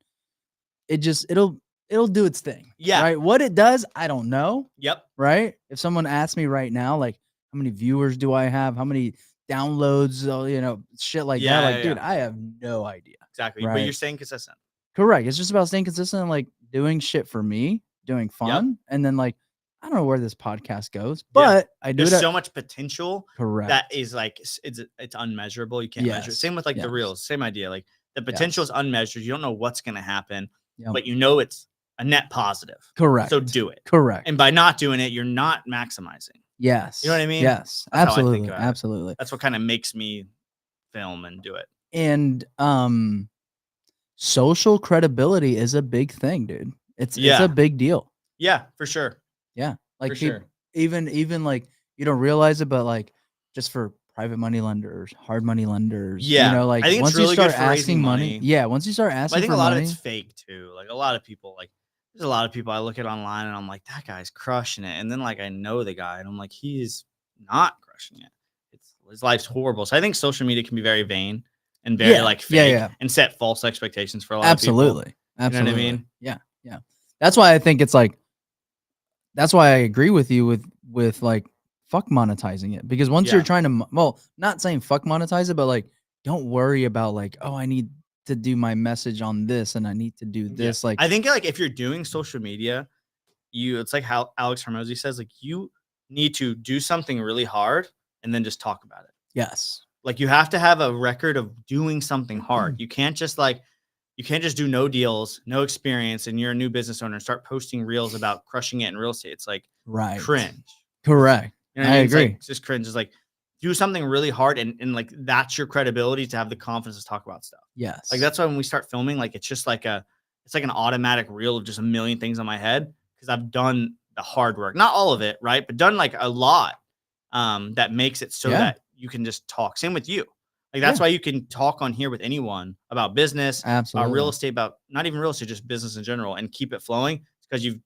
Speaker 1: it'll do its thing.
Speaker 2: Yeah.
Speaker 1: Right. What it does, I don't know.
Speaker 2: Yep.
Speaker 1: Right. If someone asks me right now, like, how many viewers do I have? How many downloads? You know, shit like that. Like, dude, I have no idea.
Speaker 2: Exactly. Right? But you're staying consistent.
Speaker 1: Correct. It's just about staying consistent and like doing shit for me, doing fun. And then like, I don't know where this podcast goes, but I do.
Speaker 2: There's so much potential.
Speaker 1: Correct.
Speaker 2: That is like, it's unmeasurable. You can't measure it. Same with like the reels, same idea. Like the potential is unmeasured. You don't know what's going to happen, but you know, it's a net positive.
Speaker 1: Correct.
Speaker 2: So do it.
Speaker 1: Correct.
Speaker 2: And by not doing it, you're not maximizing.
Speaker 1: Yes.
Speaker 2: You know what I mean?
Speaker 1: Yes.
Speaker 2: That's
Speaker 1: absolutely. Absolutely.
Speaker 2: That's what kind of makes me film and do it.
Speaker 1: And social credibility is a big thing, dude. It's a big deal.
Speaker 2: Yeah, for sure.
Speaker 1: Yeah. Like even like you don't realize it, but like just for private money lenders, hard money lenders.
Speaker 2: Yeah.
Speaker 1: You know, like
Speaker 2: I think
Speaker 1: once
Speaker 2: it's really
Speaker 1: you start
Speaker 2: good for
Speaker 1: asking money. Yeah. Once you start asking
Speaker 2: I think
Speaker 1: for
Speaker 2: a lot
Speaker 1: money,
Speaker 2: of it's fake too. Like a lot of people, like there's a lot of people I look at online and I'm like, that guy's crushing it. And then like I know the guy and I'm like, he's not crushing it. His life's horrible. So I think social media can be very vain and very like fake and set false expectations for a lot of people.
Speaker 1: Absolutely.
Speaker 2: You know what I mean?
Speaker 1: Yeah. Yeah. That's why I think it's like, that's why I agree with you with like fuck monetizing it, because once you're trying to, not saying fuck monetize it, but like, don't worry about like, oh, I need to do my message on this and I need to do this. Like,
Speaker 2: I think like if you're doing social media, it's like how Alex Hormozy says, like you need to do something really hard and then just talk about it.
Speaker 1: Yes.
Speaker 2: Like you have to have a record of doing something hard. You can't just do no deals, no experience, and you're a new business owner and start posting reels about crushing it in real estate. It's like
Speaker 1: Right.
Speaker 2: cringe.
Speaker 1: Correct.
Speaker 2: You know what I mean? It's like, it's just cringe. It's like do something really hard and like that's your credibility to have the confidence to talk about stuff.
Speaker 1: Yes.
Speaker 2: Like that's why when we start filming, like it's just like it's like an automatic reel of just a million things on my head because I've done the hard work. Not all of it, right? But done like a lot that makes it so that you can just talk. Same with you. Like that's why you can talk on here with anyone about business, about real estate, about not even real estate, just business in general, and keep it flowing because you've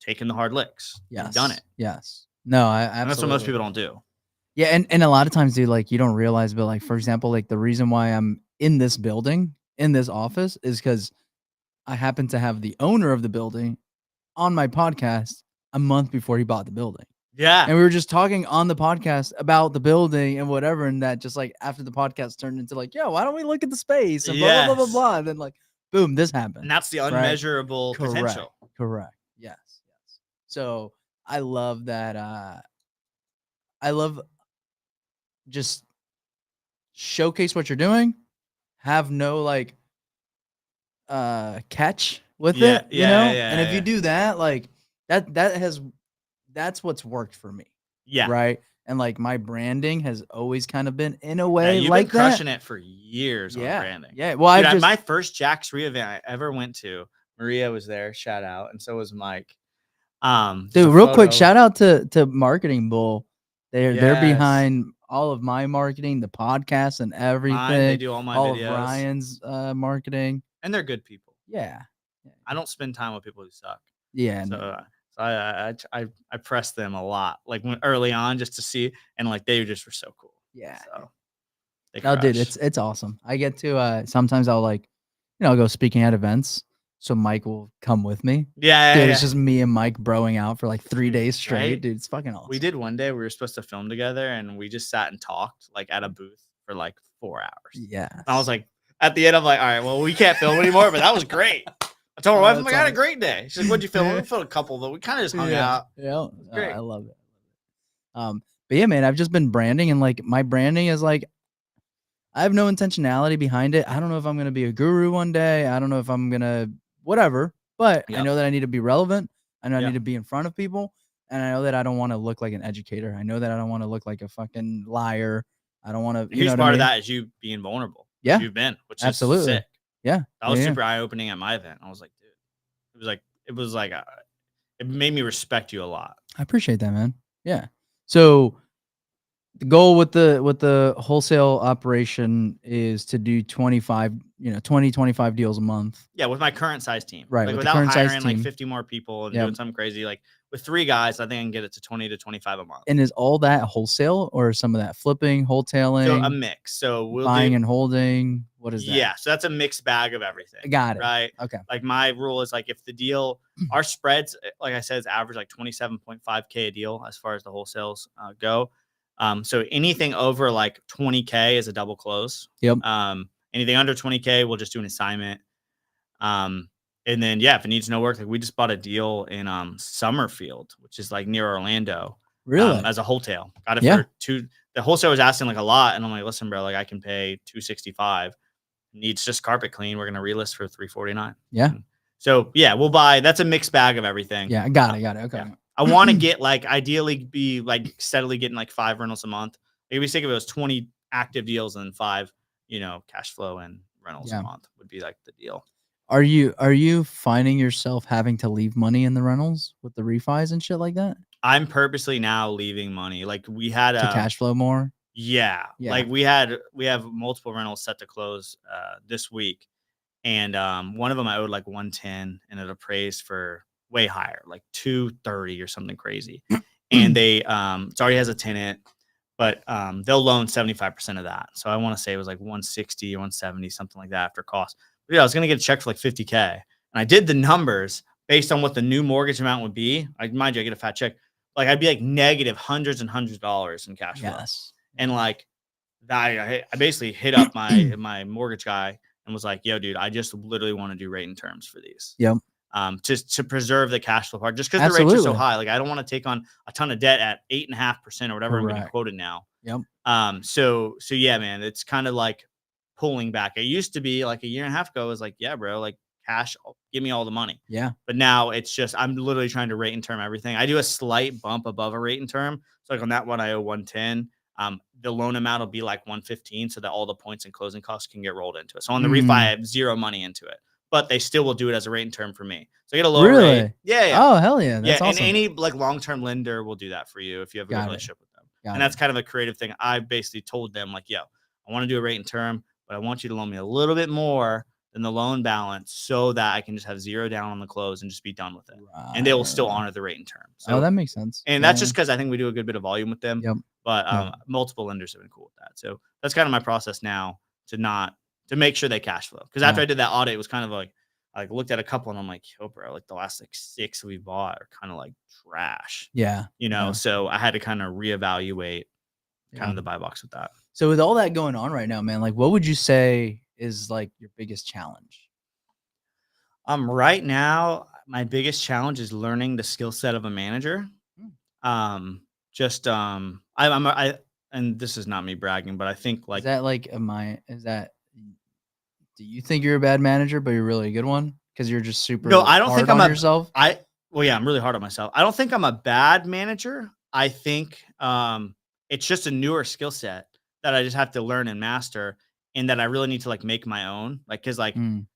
Speaker 2: taken the hard licks.
Speaker 1: Yes.
Speaker 2: You've done it.
Speaker 1: Yes. No, I absolutely.
Speaker 2: And that's what most people don't do.
Speaker 1: Yeah, and a lot of times, dude, like you don't realize, but like for example, like the reason why I'm in this building, in this office, is because I happen to have the owner of the building on my podcast a month before he bought the building.
Speaker 2: Yeah.
Speaker 1: And we were just talking on the podcast about the building and whatever, and that just like after the podcast turned into like, yo, why don't we look at the space and blah blah blah blah blah, and then like boom, this happened.
Speaker 2: And that's the unmeasurable potential.
Speaker 1: Correct. Yes. So I love that. I love just showcase what you're doing, have no like catch with it, you know? And if you do that, like that's what's worked for me.
Speaker 2: Yeah.
Speaker 1: Right. And like my branding has always kind of been in a way
Speaker 2: you've
Speaker 1: like
Speaker 2: been crushing it for years on branding.
Speaker 1: Yeah. Well,
Speaker 2: dude, my first Jack's Re event I ever went to, Maria was there, shout out, and so was Mike.
Speaker 1: Dude, real quick, shout out to Marketing Bull. They're behind all of my marketing, the podcast and everything.
Speaker 2: They do all my videos.
Speaker 1: Of Ryan's marketing.
Speaker 2: And they're good people.
Speaker 1: Yeah.
Speaker 2: I don't spend time with people who suck.
Speaker 1: Yeah.
Speaker 2: So I pressed them a lot, like when early on, just to see, and like they just were so cool.
Speaker 1: Yeah.
Speaker 2: So
Speaker 1: no, dude, it's awesome. I get to sometimes I'll like, I'll go speaking at events. So Mike will come with me.
Speaker 2: Yeah,
Speaker 1: dude, it's just me and Mike broing out for like 3 days straight. Right? Dude, it's fucking awesome.
Speaker 2: We did one day. We were supposed to film together, and we just sat and talked like at a booth for like 4 hours.
Speaker 1: Yeah.
Speaker 2: I was like, at the end, I'm like, all right, well, we can't film anymore, but that was great. I told my wife, I'm like, I had a great day. She's like, what'd you film? We filmed a couple, though. We kind of just hung out.
Speaker 1: Yeah, great. I love it. But yeah, man, I've just been branding, and like my branding is like, I have no intentionality behind it. I don't know if I'm gonna be a guru one day. I don't know if I'm gonna whatever. But I know that I need to be relevant. I know I need to be in front of people. And I know that I don't want to look like an educator. I know that I don't want to look like a fucking liar. I don't want to.
Speaker 2: Huge part of that is you being vulnerable.
Speaker 1: Yeah.
Speaker 2: You've been, which
Speaker 1: is
Speaker 2: sick.
Speaker 1: Yeah.
Speaker 2: That was super eye-opening at my event. I was like, dude, it was like, it made me respect you a lot.
Speaker 1: I appreciate that, man. Yeah. So the goal with the wholesale operation is to do 25 deals a month.
Speaker 2: Yeah, with my current size team.
Speaker 1: Right.
Speaker 2: Like without hiring like 50 more people and doing something crazy. Like with 3 guys, I think I can get it to 20 to 25 a month.
Speaker 1: And is all that wholesale or some of that flipping, wholetailing?
Speaker 2: So a mix. So we'll
Speaker 1: buying and holding. What is that?
Speaker 2: Yeah. So that's a mixed bag of everything.
Speaker 1: Got it.
Speaker 2: Right.
Speaker 1: Okay.
Speaker 2: Like my rule is like if the deal, our spreads, like I said, is average like 27.5K a deal as far as the wholesales go. So anything over like 20K is a double close.
Speaker 1: Yep.
Speaker 2: Anything under 20K, we'll just do an assignment. And then, if it needs no work, like we just bought a deal in Summerfield, which is like near Orlando.
Speaker 1: Really?
Speaker 2: As a wholesale. Got it for the wholesale was asking like a lot. And I'm like, listen, bro, like I can pay $265. Needs just carpet clean. We're going to relist for $349.
Speaker 1: Yeah.
Speaker 2: So we'll buy. That's a mixed bag of everything.
Speaker 1: Yeah. Got it. Okay.
Speaker 2: Yeah. I want to get like ideally be like steadily getting like 5 rentals a month. Maybe think if it was 20 active deals and 5, cash flow and rentals a month would be like the deal.
Speaker 1: Are you finding yourself having to leave money in the rentals with the refis and shit like that?
Speaker 2: I'm purposely now leaving money. Like we had
Speaker 1: to cash flow more.
Speaker 2: Yeah. Like we have multiple rentals set to close this week. And one of them I owed like 110 and it appraised for way higher, like 230 or something crazy. And they it already has a tenant, but they'll loan 75% of that. So I want to say it was like 160 or 170, something like that after cost. But I was gonna get a check for like 50K. And I did the numbers based on what the new mortgage amount would be. Mind you, I get a fat check. Like I'd be like negative hundreds and hundreds of dollars in cash flow.
Speaker 1: Yes.
Speaker 2: And like that I basically hit up my mortgage guy and was like, yo, dude, I just literally want to do rate and terms for these.
Speaker 1: Yep.
Speaker 2: just to preserve the cash flow part, just because the rates are so
Speaker 1: Absolutely.
Speaker 2: high. Like I don't want to take on a ton of debt at 8.5% or whatever I'm getting
Speaker 1: Correct.
Speaker 2: quoted now.
Speaker 1: Yep.
Speaker 2: So yeah, man, it's kind of like pulling back. It used to be like a year and a half ago, it was like, yeah, bro, like cash, give me all the money.
Speaker 1: Yeah.
Speaker 2: But now it's just I'm literally trying to rate and term everything. I do a slight bump above a rate and term. So like on that one, I owe 110. The loan amount will be like 115 so that all the points and closing costs can get rolled into it. So on the refi, I have zero money into it, but they still will do it as a rate and term for me. So I get a lower rate.
Speaker 1: Really?
Speaker 2: Yeah, yeah.
Speaker 1: Oh, hell yeah.
Speaker 2: Yeah,
Speaker 1: That's
Speaker 2: and
Speaker 1: awesome.
Speaker 2: any like long-term lender will do that for you if you have a good
Speaker 1: Got it.
Speaker 2: relationship with them.
Speaker 1: Got
Speaker 2: And that's
Speaker 1: it.
Speaker 2: kind of a creative thing. I basically told them like, yo, I want to do a rate and term, but I want you to loan me a little bit more than the loan balance so that I can just have zero down on the close and just be done with it. And they will still
Speaker 1: Right.
Speaker 2: honor the rate and term.
Speaker 1: Oh,
Speaker 2: So,
Speaker 1: that makes sense.
Speaker 2: and that's just because I think we do a good bit of volume with them.
Speaker 1: Yep.
Speaker 2: But
Speaker 1: Yep.
Speaker 2: multiple lenders have been cool with that. So that's kind of my process now to make sure they cash flow. Because after I did that audit, it was kind of like looked at a couple and I'm like, yo, bro, like the last like 6 we bought are kind of like trash.
Speaker 1: Yeah. Yeah.
Speaker 2: So I had to kind of reevaluate kind
Speaker 1: Yeah.
Speaker 2: of the buy box with that.
Speaker 1: So with all that going on right now, man, like what would you say is like your biggest challenge?
Speaker 2: Right now, my biggest challenge is learning the skill set of a manager. I and this is not me bragging, but I think
Speaker 1: Is
Speaker 2: like
Speaker 1: that like do you think you're a bad manager, but you're really a good one? Because you're just super
Speaker 2: no, I don't think
Speaker 1: hard on yourself?
Speaker 2: well, yeah, I'm really hard on myself. I don't think I'm a bad manager. I think it's just a newer skill set that I just have to learn and master, and that I really need to like make my own. Like, cause like
Speaker 1: Mm,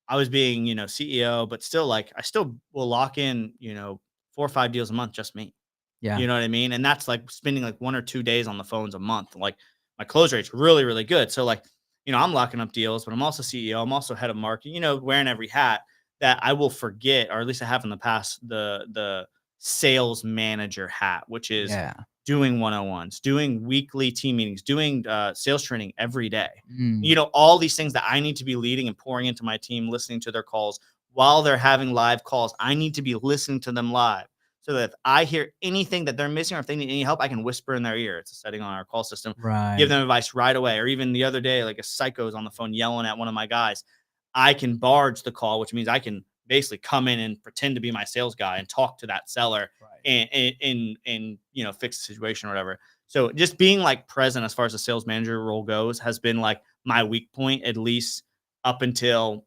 Speaker 2: I was being, CEO, but still like I still will lock in, 4 or 5 deals a month, just me.
Speaker 1: yeah.
Speaker 2: You know what I mean? And that's like spending like 1 or 2 days on the phones a month. Like my close rate's really, really good. So like, I'm locking up deals, but I'm also CEO. I'm also head of marketing, wearing every hat that I will forget, or at least I have in the past, the sales manager hat, which is
Speaker 1: Yeah.
Speaker 2: doing one-on-ones, doing weekly team meetings, doing sales training every day.
Speaker 1: Mm,
Speaker 2: All these things that I need to be leading and pouring into my team, listening to their calls while they're having live calls. I need to be listening to them live so that if I hear anything that they're missing or if they need any help, I can whisper in their ear. It's a setting on our call system. Give
Speaker 1: right.
Speaker 2: them advice right away. Or even the other day, like a psycho's on the phone yelling at one of my guys. I can barge the call, which means I can basically come in and pretend to be my sales guy and talk to that seller
Speaker 1: Right.
Speaker 2: and fix the situation or whatever. So just being like present as far as the sales manager role goes has been like my weak point, at least up until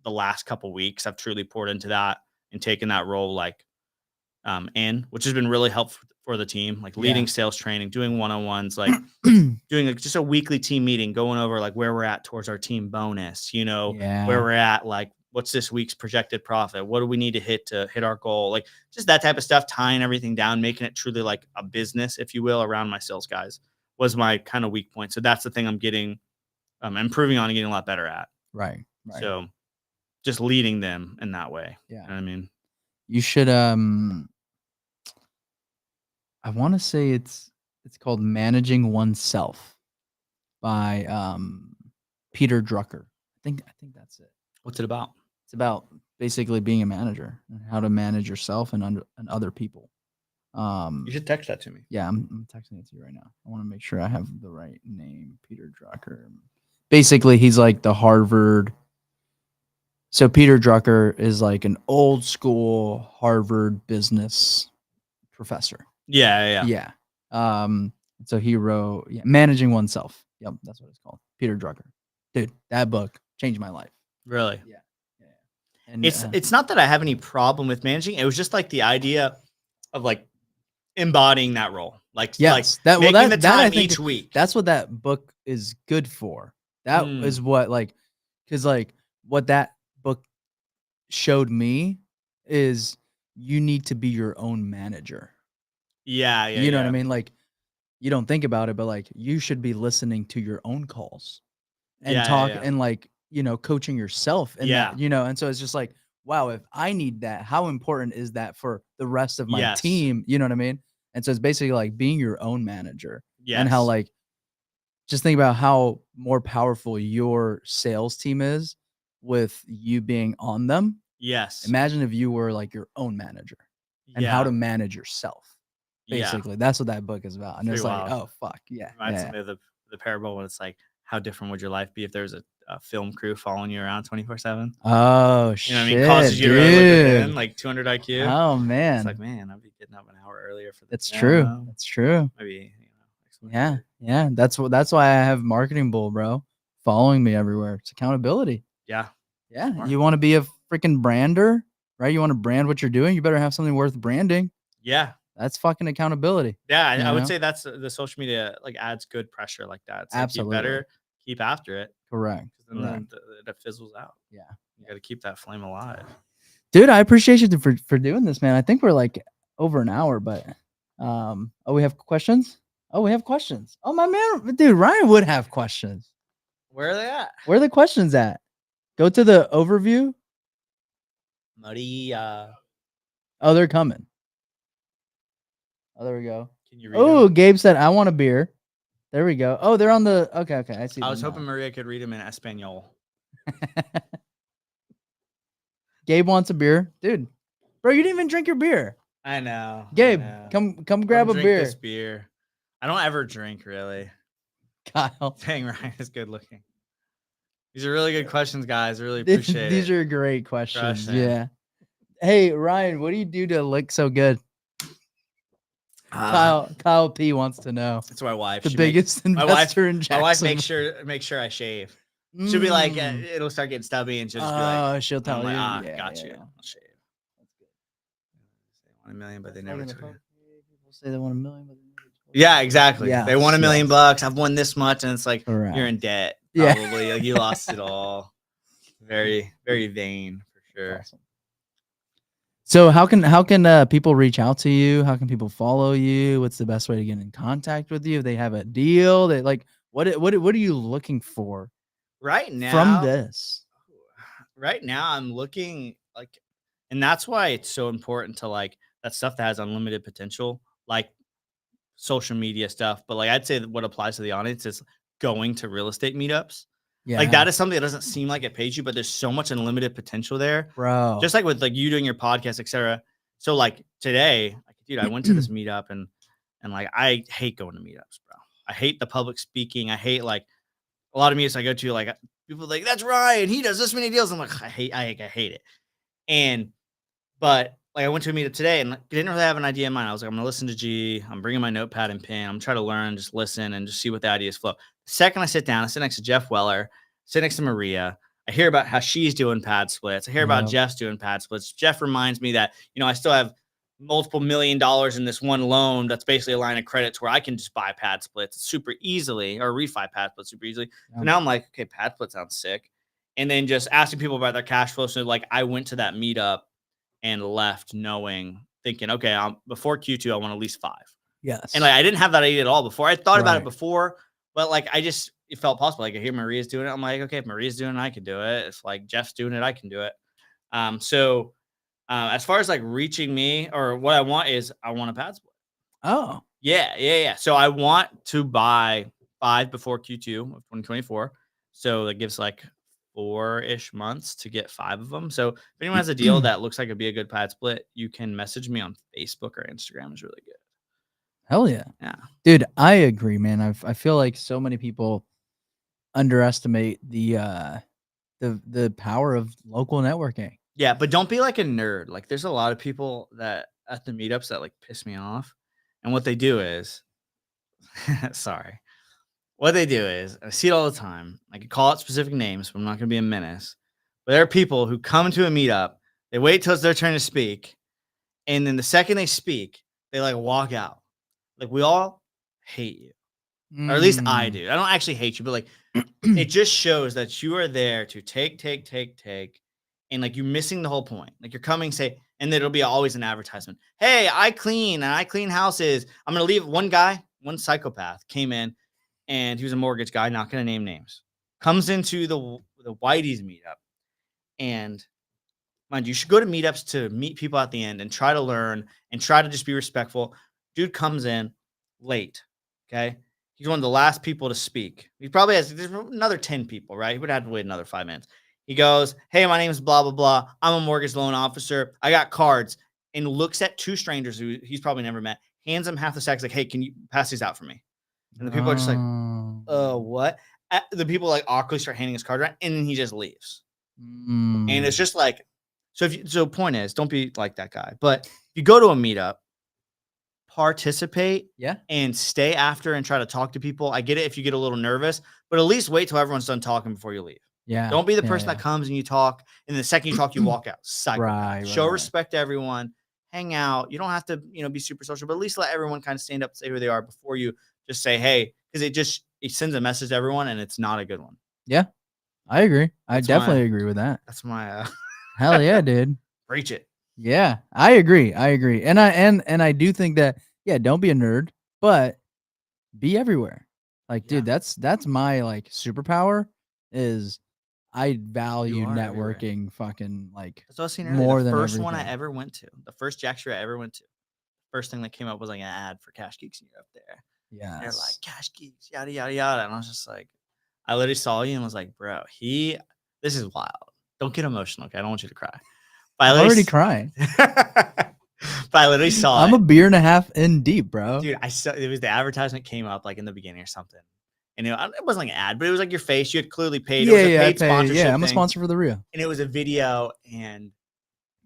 Speaker 2: the last couple weeks. I've truly poured into that and taken that role like which has been really helpful for the team, like
Speaker 1: Yeah.
Speaker 2: leading sales training, doing one-on-ones, like doing like just a weekly team meeting, going over like where we're at towards our team bonus, where
Speaker 1: Yeah.
Speaker 2: we're at, like what's this week's projected profit? What do we need to hit our goal? Like just that type of stuff, tying everything down, making it truly like a business, if you will, around my sales guys was my kind of weak point. So that's the thing I'm getting, improving on and getting a lot better at.
Speaker 1: Right. Right.
Speaker 2: So just leading them in that way.
Speaker 1: Yeah.
Speaker 2: You know what I mean?
Speaker 1: You should I want to say it's called Managing Oneself by Peter Drucker. I think that's it.
Speaker 2: What's it about?
Speaker 1: It's about basically being a manager and how to manage yourself and other people.
Speaker 2: You should text that to me.
Speaker 1: Yeah, I'm texting it to you right now. I want to make sure I have the right name. Peter Drucker. Basically, he's like the Harvard. So Peter Drucker is like an old school Harvard business professor.
Speaker 2: Yeah.
Speaker 1: Yeah. So he wrote Managing Oneself. Yep, that's what it's called. Peter Drucker. Dude, that book changed my life.
Speaker 2: Really?
Speaker 1: Yeah. And
Speaker 2: It's not that I have any problem with managing. It was just like the idea of like embodying that role. Like
Speaker 1: yes,
Speaker 2: making the
Speaker 1: that
Speaker 2: time
Speaker 1: I think
Speaker 2: each week.
Speaker 1: that's what that book is good for. That is what because what that book showed me is you need to be your own manager.
Speaker 2: Yeah.
Speaker 1: You know what I mean? Like you don't think about it, but like you should be listening to your own calls and talk and like, coaching yourself and that, and so it's just like, wow, if I need that, how important is that for the rest of my team? You know what I mean? And so it's basically like being your own manager and how like, just think about how more powerful your sales team is with you being on them.
Speaker 2: Yes.
Speaker 1: Imagine if you were like your own manager and how to manage yourself. Basically, that's what that book is about. And it's like, oh fuck, yeah.
Speaker 2: Reminds me of the parable when it's like, how different would your life be if there was a film crew following you around 24/7?
Speaker 1: Oh
Speaker 2: You know what I
Speaker 1: shit,
Speaker 2: mean? Causes you to really look within,
Speaker 1: dude.
Speaker 2: like 200 IQ.
Speaker 1: Oh
Speaker 2: It's like,
Speaker 1: man,
Speaker 2: man, I'd be getting up an hour earlier for the
Speaker 1: that's true.
Speaker 2: gym.
Speaker 1: That's true.
Speaker 2: Maybe,
Speaker 1: Yeah, yeah. That's why I have Marketing Bull, bro, following me everywhere. It's accountability.
Speaker 2: Yeah.
Speaker 1: Yeah,
Speaker 2: Smart.
Speaker 1: you want to be a freaking brander, right? You want to brand what you're doing. You better have something worth branding.
Speaker 2: Yeah.
Speaker 1: That's fucking accountability.
Speaker 2: Yeah. I would
Speaker 1: know?
Speaker 2: say that's the social media like adds good pressure like that. It's like you
Speaker 1: Absolutely.
Speaker 2: better keep after it.
Speaker 1: Correct.
Speaker 2: 'Cause then it fizzles out.
Speaker 1: Yeah.
Speaker 2: You got to keep that flame alive.
Speaker 1: Dude, I appreciate you for doing this, man. I think we're like over an hour, but oh, we have questions? Oh, we have questions. Oh, my man, dude, Ryan would have questions.
Speaker 2: Where are they at?
Speaker 1: Where are the questions at? Go to the overview.
Speaker 2: Maria.
Speaker 1: Oh, they're coming. Oh, there we go.
Speaker 2: Can you read
Speaker 1: Oh,
Speaker 2: them?
Speaker 1: Gabe said, I want a beer. There we go. Oh, they're on the okay. I see.
Speaker 2: I was
Speaker 1: them
Speaker 2: hoping
Speaker 1: now.
Speaker 2: Maria could read them in Espanol.
Speaker 1: Gabe wants a beer. Dude, bro, you didn't even drink your beer.
Speaker 2: I know.
Speaker 1: Gabe,
Speaker 2: I know.
Speaker 1: come grab a
Speaker 2: drink
Speaker 1: beer.
Speaker 2: This beer. I don't ever drink, really.
Speaker 1: Kyle.
Speaker 2: Dang, Ryan is good looking. These are really good questions, guys. I really appreciate
Speaker 1: These
Speaker 2: it.
Speaker 1: are great questions.
Speaker 2: Crushing.
Speaker 1: Yeah. Hey, Ryan, what do you do to look so good? Kyle P wants to know.
Speaker 2: That's my wife.
Speaker 1: The biggest investor in Jacksonville.
Speaker 2: My wife makes sure I shave. She'll be like, it'll start getting stubby, and she'll just be like,
Speaker 1: she'll tell you.
Speaker 2: Like,
Speaker 1: yeah,
Speaker 2: got you.
Speaker 1: Yeah.
Speaker 2: I'll shave. That's good. They want $1 million, but they never took it.
Speaker 1: People say they want $1 million, but
Speaker 2: yeah, exactly.
Speaker 1: Yes,
Speaker 2: they won $1 million bucks. I've won this much, and it's like
Speaker 1: Correct.
Speaker 2: you're in debt.
Speaker 1: Yeah.
Speaker 2: Probably like you lost it all. Very, very vain for sure.
Speaker 1: Awesome. So how can people reach out to you? How can people follow you? What's the best way to get in contact with you? If they have a deal, they like what are you looking for
Speaker 2: right now
Speaker 1: from this?
Speaker 2: Right now, I'm looking like, and that's why it's so important to like that stuff that has unlimited potential, like social media stuff. But like I'd say that what applies to the audience is going to real estate meetups.
Speaker 1: Yeah.
Speaker 2: Like that is something that doesn't seem like it pays you, but there's so much unlimited potential there,
Speaker 1: bro.
Speaker 2: Just like with like you doing your podcast, etc. So like today, like dude, I went to this meetup and like I hate going to meetups, bro. I hate the public speaking. I hate like a lot of meetups I go to. Like people are like that's Ryan, he does this many deals. I'm like I hate it. But like I went to a meetup today and didn't really have an idea in mind. I was like, I'm gonna listen to G. I'm bringing my notepad and pen. I'm trying to learn, just listen and just see what the ideas flow. The second I sit down, I sit next to Jeff Weller, sit next to Maria. I hear about how she's doing pad splits. I hear about Jeff's doing pad splits. Jeff reminds me that, I still have multiple $1 million in this one loan that's basically a line of credit to where I can just buy pad splits super easily or refi pad splits super easily. So now I'm like, okay, pad split sounds sick. And then just asking people about their cash flow. So like I went to that meetup and left thinking, okay, before Q2, I want at least 5.
Speaker 1: Yes.
Speaker 2: And like I didn't have that idea at all before. I thought about it before, but like it felt possible. Like I hear Maria's doing it. I'm like, okay, if Maria's doing it, I can do it. If like Jeff's doing it, I can do it. So as far as like reaching me or what I want is I want a pad split.
Speaker 1: Oh.
Speaker 2: Yeah. So I want to buy 5 before Q2 of 2024. So that gives like 4-ish months to get 5 of them. So if anyone has a deal that looks like it'd be a good pad split, you can message me on Facebook or Instagram. Is really good.
Speaker 1: Hell yeah.
Speaker 2: Yeah.
Speaker 1: Dude, I agree, man. I feel like so many people underestimate the power of local networking.
Speaker 2: Yeah, but don't be like a nerd. Like there's a lot of people that at the meetups that like piss me off. And what they do is sorry. What they do is, I see it all the time. I could call it specific names, but I'm not going to be a menace. But there are people who come to a meetup, they wait till it's their turn to speak, and then the second they speak, they like walk out. Like we all hate you, or at least I do. I don't actually hate you, but like it just shows that you are there to take, and like you're missing the whole point. Like you're coming, say, and then it'll be always an advertisement. Hey, I clean houses. I'm gonna leave. One psychopath came in. And he was a mortgage guy, not going to name names. Comes into the Whitey's meetup. And mind you should go to meetups to meet people at the end and try to learn and try to just be respectful. Dude comes in late. Okay. He's one of the last people to speak. He probably has another 10 people, right? He would have to wait another 5 minutes. He goes, hey, my name is blah, blah, blah. I'm a mortgage loan officer. I got cards. And looks at 2 strangers who he's probably never met, hands them half the stacks like, hey, can you pass these out for me? And the people are just like, what? the people like awkwardly start handing his card around, and then he just leaves. And
Speaker 1: Mm.
Speaker 2: it's just like, so point is, don't be like that guy. But if you go to a meetup, participate
Speaker 1: Yeah.
Speaker 2: and stay after and try to talk to people. I get it if you get a little nervous, but at least wait till everyone's done talking before you leave.
Speaker 1: Yeah.
Speaker 2: Don't be the
Speaker 1: Yeah,
Speaker 2: person that comes and you talk, and the second you talk, you walk out. Psychopath.
Speaker 1: Right,
Speaker 2: Show
Speaker 1: right.
Speaker 2: respect to everyone. Hang out. You don't have to, be super social, but at least let everyone kind of stand up and say who they are before you just say, hey, because it sends a message to everyone, and it's not a good one.
Speaker 1: Yeah. I agree. I
Speaker 2: That's
Speaker 1: definitely
Speaker 2: my-
Speaker 1: agree with that.
Speaker 2: That's my
Speaker 1: Hell yeah, dude.
Speaker 2: preach it.
Speaker 1: Yeah, I agree. And I do think that, yeah, don't be a nerd, but be everywhere. Like,
Speaker 2: Yeah.
Speaker 1: dude, that's my like superpower is I value
Speaker 2: are everywhere.
Speaker 1: networking fucking like
Speaker 2: That's what I was saying
Speaker 1: more
Speaker 2: earlier. The
Speaker 1: than
Speaker 2: first one I
Speaker 1: everything.
Speaker 2: ever went to, the first Jack Street I ever went to, first thing that came up was like an ad for Cash Geeks, and you're up there.
Speaker 1: Yeah.
Speaker 2: They're like, Cash Geeks, yada, yada, yada. And I was just like, I literally saw you and was like, bro, this is wild. Don't get emotional, okay? I don't want you to cry. But
Speaker 1: I'm already crying.
Speaker 2: But I literally saw
Speaker 1: I'm
Speaker 2: it.
Speaker 1: a beer and a half in deep, bro.
Speaker 2: Dude, I saw it was the advertisement came up like in the beginning or something. And it wasn't like an ad, but it was like your face. You had clearly paid. It was a
Speaker 1: I
Speaker 2: paid
Speaker 1: pay.
Speaker 2: sponsorship.
Speaker 1: Yeah, I'm a
Speaker 2: thing.
Speaker 1: sponsor for the Rio.
Speaker 2: And it was a video, and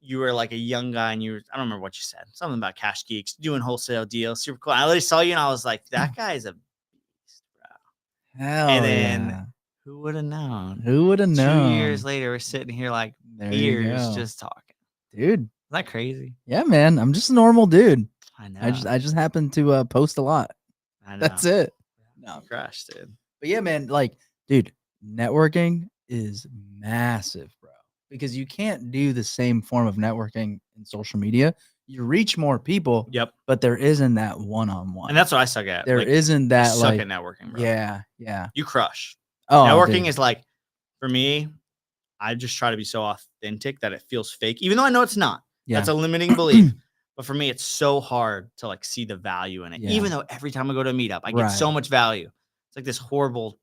Speaker 2: you were like a young guy, and I don't remember what you said. Something about Cash Geeks, doing wholesale deals. Super cool. I literally saw you, and I was like, that guy is a beast, bro.
Speaker 1: Hell
Speaker 2: And then
Speaker 1: yeah.
Speaker 2: who would have known?
Speaker 1: Who would have known?
Speaker 2: 2 years later, we're sitting here like
Speaker 1: There you
Speaker 2: ears
Speaker 1: go.
Speaker 2: just talking.
Speaker 1: Dude.
Speaker 2: Isn't that crazy?
Speaker 1: Yeah, man. I'm just a normal dude.
Speaker 2: I know.
Speaker 1: I just happen to post a lot.
Speaker 2: I know.
Speaker 1: That's it. No.
Speaker 2: You crushed, dude.
Speaker 1: But yeah, man, like, dude, networking is massive, bro. Because you can't do the same form of networking in social media. You reach more people,
Speaker 2: Yep.
Speaker 1: but there isn't that one-on-one.
Speaker 2: And that's what I suck at.
Speaker 1: There isn't that
Speaker 2: suck
Speaker 1: like
Speaker 2: at networking, bro.
Speaker 1: Yeah, yeah.
Speaker 2: You crush.
Speaker 1: Oh,
Speaker 2: networking
Speaker 1: dude.
Speaker 2: is like, for me, I just try to be so authentic that it feels fake, even though I know it's not.
Speaker 1: Yeah.
Speaker 2: That's a limiting belief. But for me, it's so hard to like see the value in it.
Speaker 1: Yeah.
Speaker 2: Even though every time I go to a meetup, I get so much value. It's like this horrible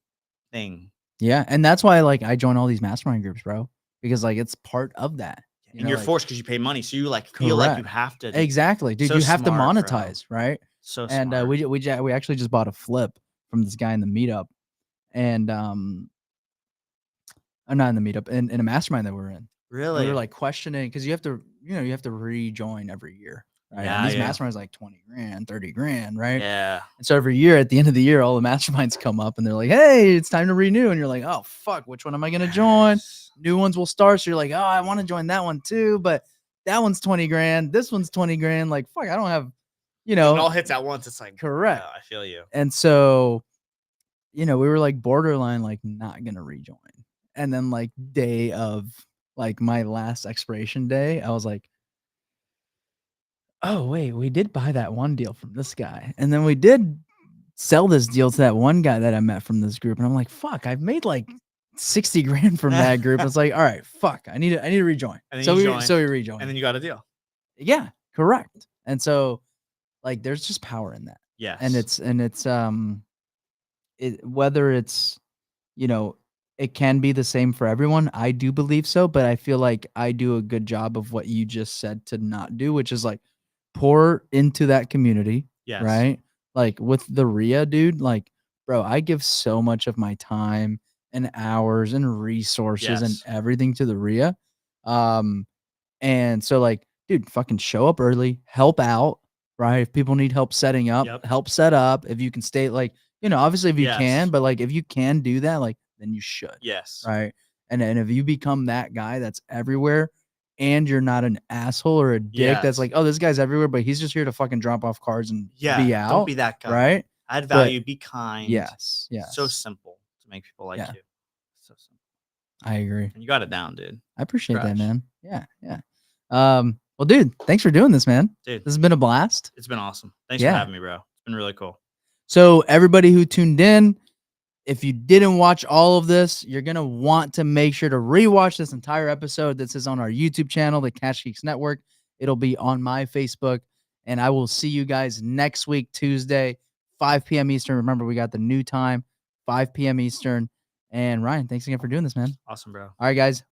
Speaker 2: thing.
Speaker 1: Yeah, and that's why like I join all these mastermind groups, bro, because like it's part of that.
Speaker 2: And you're forced because you pay money, so you like feel like you have to.
Speaker 1: Exactly, dude.
Speaker 2: So
Speaker 1: you have
Speaker 2: smart,
Speaker 1: to monetize, right?
Speaker 2: So
Speaker 1: and
Speaker 2: smart.
Speaker 1: we actually just bought a flip from this guy in the meetup, and I'm not in the meetup, in a mastermind that we're in.
Speaker 2: Really?
Speaker 1: We were like questioning because you have to rejoin every year, right?
Speaker 2: Yeah,
Speaker 1: and these masterminds like 20 grand, 30 grand, right?
Speaker 2: Yeah.
Speaker 1: And so every year at the end of the year, all the masterminds come up and they're like, hey, it's time to renew. And you're like, oh, fuck, which one am I going to join? New ones will start. So you're like, oh, I want to join that one too. But that one's 20 grand. This one's 20 grand. Like, fuck, I don't have, It
Speaker 2: all hits at once. It's like,
Speaker 1: correct.
Speaker 2: Yeah, I feel you.
Speaker 1: And so, we were like borderline, like not going to rejoin. And then like day of like my last expiration day, I was like, oh, wait, we did buy that one deal from this guy. And then we did sell this deal to that one guy that I met from this group. And I'm like, fuck, I've made like 60 grand from that group. It's like, all right, fuck, I need to rejoin.
Speaker 2: And then
Speaker 1: so
Speaker 2: we
Speaker 1: rejoined.
Speaker 2: And then you got a deal.
Speaker 1: Yeah, correct. And so like there's just power in that.
Speaker 2: Yes.
Speaker 1: And it's whether it's, it can be the same for everyone. I do believe so, but I feel like I do a good job of what you just said to not do, which is like pour into that community.
Speaker 2: Yes.
Speaker 1: Right? Like with the RIA, dude, like, bro, I give so much of my time and hours and resources and everything to the RIA. And so like, dude, fucking show up early, help out, right? If people need help setting up, help set up. If you can stay like, obviously if you can, but like if you can do that, like then you should.
Speaker 2: Yes.
Speaker 1: Right. And if you become that guy that's everywhere and you're not an asshole or a dick that's like, oh, this guy's everywhere, but he's just here to fucking drop off cards and be out.
Speaker 2: Don't be that guy.
Speaker 1: Right.
Speaker 2: Add value, be kind.
Speaker 1: Yes.
Speaker 2: So simple to make people like you. So simple.
Speaker 1: I agree.
Speaker 2: And you got it down, dude.
Speaker 1: I appreciate that, man. Yeah. Well, dude, thanks for doing this, man.
Speaker 2: Dude,
Speaker 1: this has been a blast.
Speaker 2: It's been awesome. Thanks for having me, bro. It's been really cool.
Speaker 1: So everybody who tuned in, if you didn't watch all of this, you're going to want to make sure to rewatch this entire episode. This is on our YouTube channel, the Cash Geeks Network. It'll be on my Facebook. And I will see you guys next week, Tuesday, 5 p.m. Eastern. Remember, we got the new time, 5 p.m. Eastern. And Ryan, thanks again for doing this, man.
Speaker 2: Awesome, bro.
Speaker 1: All right, guys.